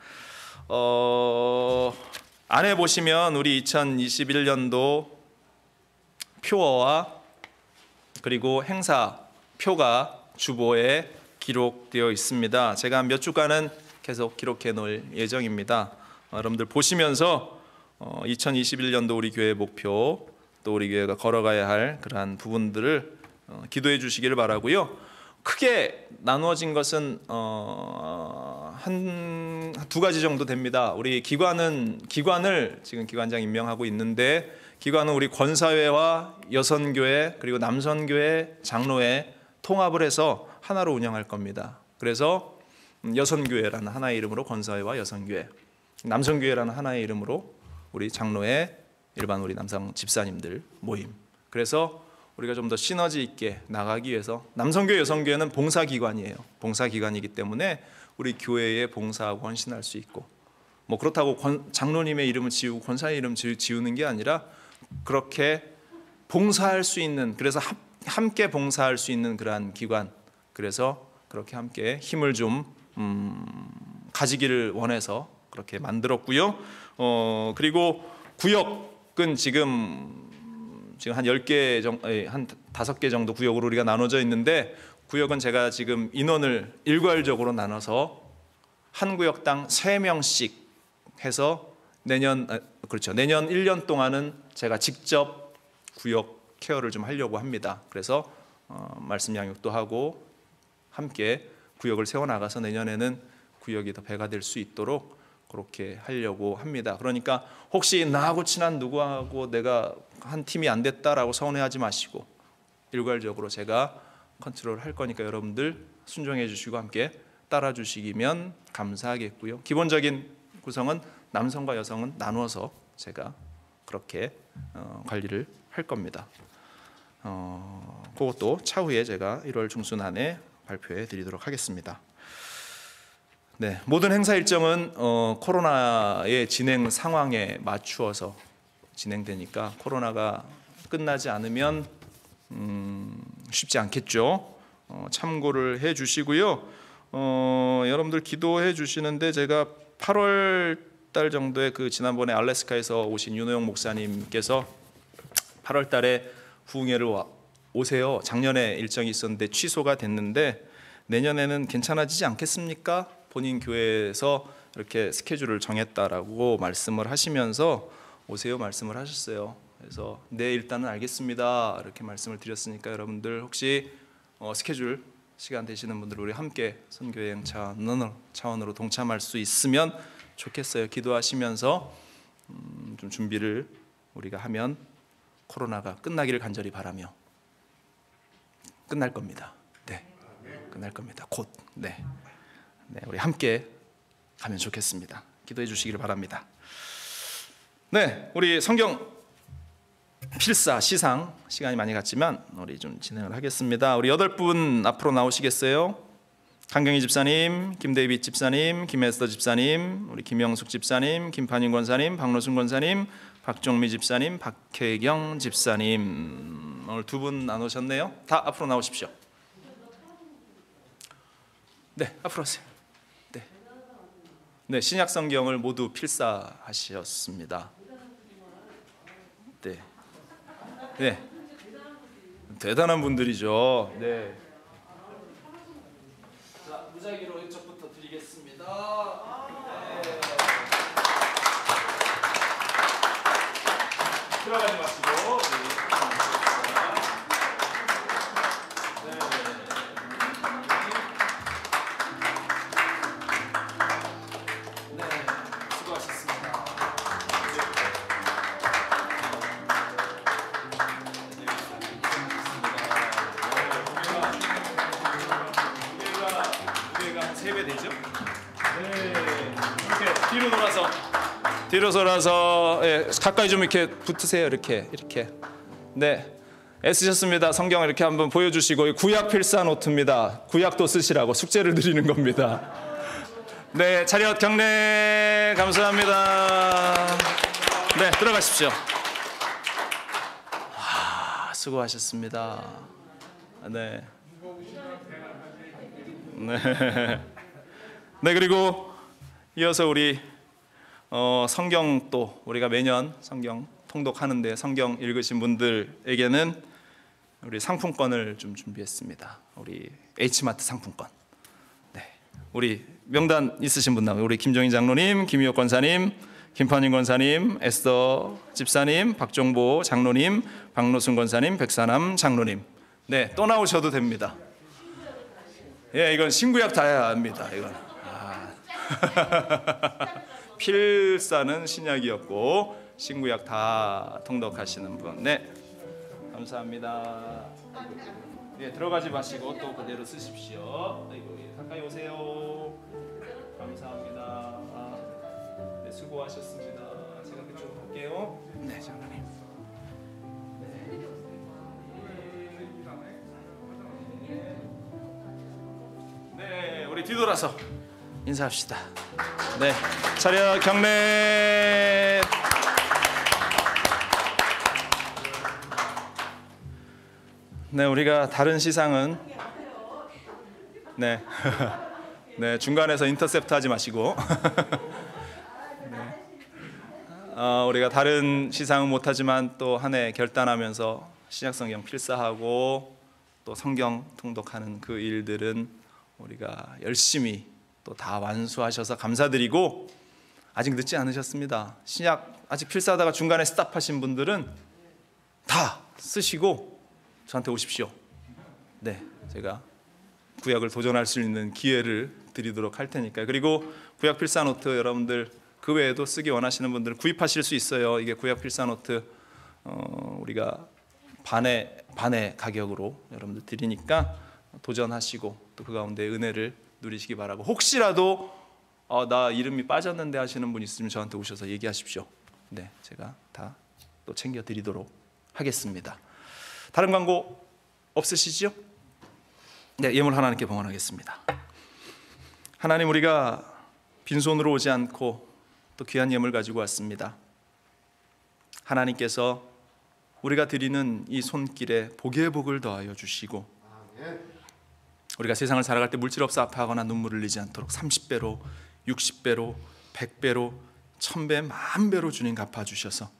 안에 보시면 우리 2021년도 표어와 그리고 행사 표가 주보에 기록되어 있습니다. 제가 몇 주간은 계속 기록해 놓을 예정입니다. 여러분들 보시면서 2021년도 우리 교회 목표, 또 우리 교회가 걸어가야 할 그러한 부분들을 기도해 주시기를 바라고요. 크게 나누어진 것은 한 두 가지 정도 됩니다. 우리 기관을 지금 기관장 임명하고 있는데, 기관은 우리 권사회와 여선교회 그리고 남선교회 장로회 통합을 해서 하나로 운영할 겁니다. 그래서 여선교회라는 하나의 이름으로 권사회와 여선교회, 남선교회라는 하나의 이름으로 우리 장로회 일반 우리 남성 집사님들 모임. 그래서 우리가 좀 더 시너지 있게 나가기 위해서, 남성교회 여성교회는 봉사기관이에요. 봉사기관이기 때문에 우리 교회에 봉사하고 헌신할 수 있고, 뭐 그렇다고 장로님의 이름을 지우고 권사의 이름 지우는 게 아니라 그렇게 봉사할 수 있는, 그래서 함께 봉사할 수 있는 그러한 기관, 그래서 그렇게 함께 힘을 좀 가지기를 원해서 그렇게 만들었고요. 그리고 구역은 지금 한 10개 정도, 한 5개 정도 구역으로 우리가 나눠져 있는데, 구역은 제가 지금 인원을 일괄적으로 나눠서 한 구역당 3명씩 해서 내년 1년 동안은 제가 직접 구역 케어를 좀 하려고 합니다. 그래서 말씀 양육도 하고 함께 구역을 세워나가서 내년에는 구역이 더 배가 될 수 있도록 그렇게 하려고 합니다. 그러니까 혹시 나하고 친한 누구하고 내가 한 팀이 안 됐다라고 서운해하지 마시고, 일괄적으로 제가 컨트롤 할 거니까 여러분들 순종해 주시고 함께 따라 주시기면 감사하겠고요. 기본적인 구성은 남성과 여성은 나누어서 제가 그렇게 관리를 할 겁니다. 그것도 차후에 제가 1월 중순 안에 발표해 드리도록 하겠습니다. 네, 모든 행사 일정은 코로나의 진행 상황에 맞추어서 진행되니까 코로나가 끝나지 않으면 쉽지 않겠죠. 참고를 해 주시고요. 여러분들 기도해 주시는데, 제가 8월 달 정도에 지난번에 알래스카에서 오신 윤호영 목사님께서 8월 달에 부흥회를 오세요. 작년에 일정이 있었는데 취소가 됐는데 내년에는 괜찮아지지 않겠습니까? 본인 교회에서 이렇게 스케줄을 정했다라고 말씀을 하시면서 오세요 말씀을 하셨어요. 그래서 네, 일단은 알겠습니다 이렇게 말씀을 드렸으니까 여러분들 혹시 스케줄 시간 되시는 분들 우리 함께 선교여행 차원으로 동참할 수 있으면 좋겠어요. 기도하시면서 좀 준비를 우리가 하면 코로나가 끝나기를 간절히 바라며, 끝날 겁니다. 네, 끝날 겁니다. 곧. 네, 우리 함께 가면 좋겠습니다. 기도해 주시기를 바랍니다. 네, 우리 성경 필사 시상 시간이 많이 갔지만 우리 좀 진행을 하겠습니다. 우리 8분 앞으로 나오시겠어요? 강경희 집사님, 김데이빗 집사님, 김에스더 집사님, 우리 김영숙 집사님, 김판인 권사님, 박노순 권사님, 박종미 집사님, 박혜경 집사님. 오늘 2분 나누셨네요. 다 앞으로 나오십시오. 네, 앞으로 오세요. 네, 신약 성경을 모두 필사하셨습니다. 네, 대단한 분들이죠. 네. 자, 무작위로 이쪽부터 드리겠습니다. 네. 들어가지 마시고. 뒤로 돌아서 가까이 좀 이렇게 붙으세요. 이렇게. 네, 애쓰셨습니다. 성경 이렇게 한번 보여주시고 구약 필사 노트입니다. 구약도 쓰시라고 숙제를 드리는 겁니다. 네, 차렷 경례 감사합니다. 네, 들어가십시오. 수고하셨습니다. 네. 네, 그리고 이어서 우리 성경 또 우리가 매년 성경 통독하는데 성경 읽으신 분들에게는 우리 상품권을 좀 준비했습니다. 우리 H마트 상품권. 네, 우리 명단 있으신 분 나오면 우리 김종인 장로님, 김희옥 권사님, 김판인 권사님, 에스더 집사님, 박종보 장로님, 박노순 권사님, 백사남 장로님. 네, 또 나오셔도 됩니다. 예, 이건 신구약 다 합니다. 이건. 필사는 신약이었고 신구약 다 통독하시는 분. 네, 감사합니다. 네, 들어가지 마시고 또 그대로 쓰십시오. 가까이 오세요. 감사합니다. 네, 수고하셨습니다. 제가 그쪽으로 갈게요. 네, 장로님. 네, 우리 뒤돌아서 인사합시다. 네, 차렷 경례. 네, 우리가 다른 시상은 네, 네, 중간에서 인터셉트 하지 마시고 네. 우리가 다른 시상은 못하지만 또 한 해 결단하면서 신약성경 필사하고 또 성경 통독하는 그 일들은 우리가 열심히 또 다 완수하셔서 감사드리고 아직 늦지 않으셨습니다. 신약 아직 필사하다가 중간에 스탑하신 분들은 다 쓰시고 저한테 오십시오. 네, 제가 구약을 도전할 수 있는 기회를 드리도록 할 테니까요. 그리고 구약 필사 노트 여러분들 그 외에도 쓰기 원하시는 분들은 구입하실 수 있어요. 이게 구약 필사 노트 우리가 반의 가격으로 여러분들 드리니까 도전하시고 또 그 가운데 은혜를 누리시기 바라고, 혹시라도 나 이름이 빠졌는데 하시는 분 있으면 저한테 오셔서 얘기하십시오. 네, 제가 다 또 챙겨 드리도록 하겠습니다. 다른 광고 없으시죠? 네, 예물 하나님께 봉헌하겠습니다. 하나님, 우리가 빈손으로 오지 않고 또 귀한 예물 가지고 왔습니다. 하나님께서 우리가 드리는 이 손길에 복의 복을 더하여 주시고, 우리가 세상을 살아갈 때 물질 없어 아파하거나 눈물을 흘리지 않도록 30배로 60배로 100배로 1000배 만배로 주님 갚아주셔서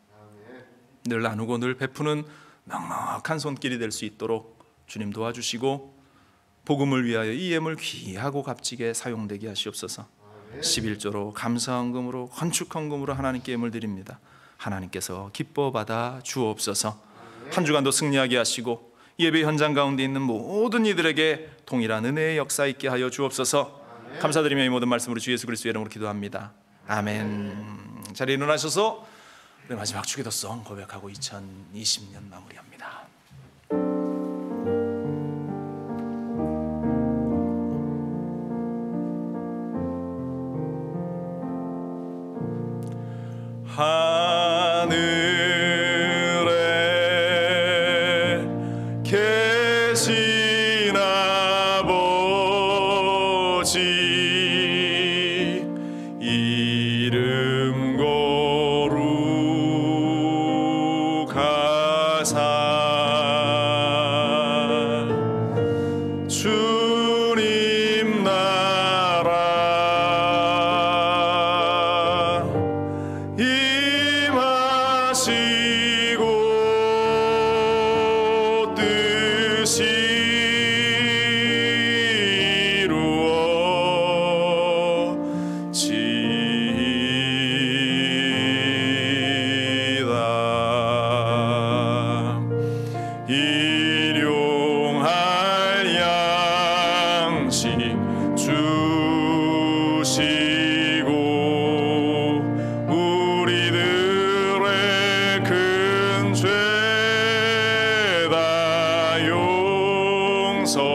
늘 나누고 늘 베푸는 넉넉한 손길이 될 수 있도록 주님 도와주시고, 복음을 위하여 이 예물 귀하고 값지게 사용되게 하시옵소서. 11조로 감사헌금으로 건축헌금으로 하나님께 예물 드립니다. 하나님께서 기뻐 받아 주옵소서. 한 주간도 승리하게 하시고 예배 현장 가운데 있는 모든 이들에게 동일한 은혜의 역사 있게 하여 주옵소서. 감사드리며 이 모든 말씀으로 주 예수 그리스도의 이름으로 기도합니다. 아멘. 자리에 일어나셔서 우리 마지막 주기도송 고백하고 2020년 마무리합니다. 하늘에 계신 아버지 이름 거룩하사 주님 나라 임하시고 뜻이 이루어지이다. 일용할 양식 주시고 우리들의 큰 죄다 용서하옵시고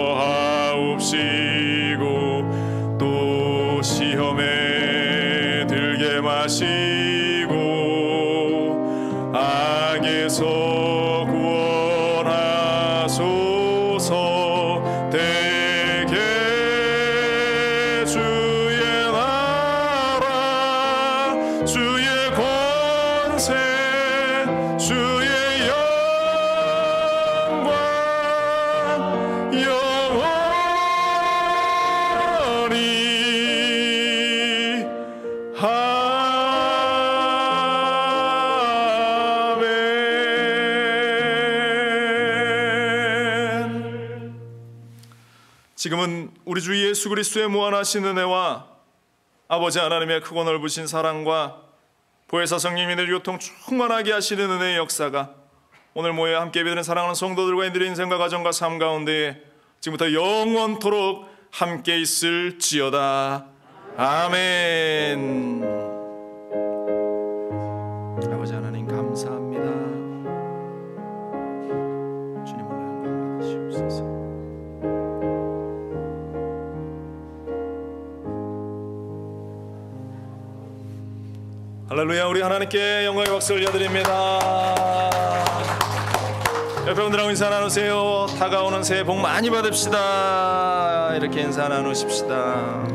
또 시험에 들게 마시고 악에서 구원하소서. 대개 주의 나라 주의 권세 주의 영광 영원히 아멘. 지금은 우리 주 예수 그리스도의 무한하신 은혜와 아버지 하나님의 크고 넓으신 사랑과 보혜사 성령님의 교통 충만하게 하시는 은혜의 역사가 오늘 모여 함께 예배드리는 사랑하는 성도들과 이들의 인생과 가정과 삶 가운데에 지금부터 영원토록 함께 있을지어다. 아멘. 아버지 하나님 감사합니다. 주님 오늘 영광 받으시옵소서. 할렐루야. 우리 하나님께 영광의 박수 올려드립니다. 옆에 분들하고 인사 나누세요. 다가오는 새해 복 많이 받읍시다. 이렇게 인사 나누십시다.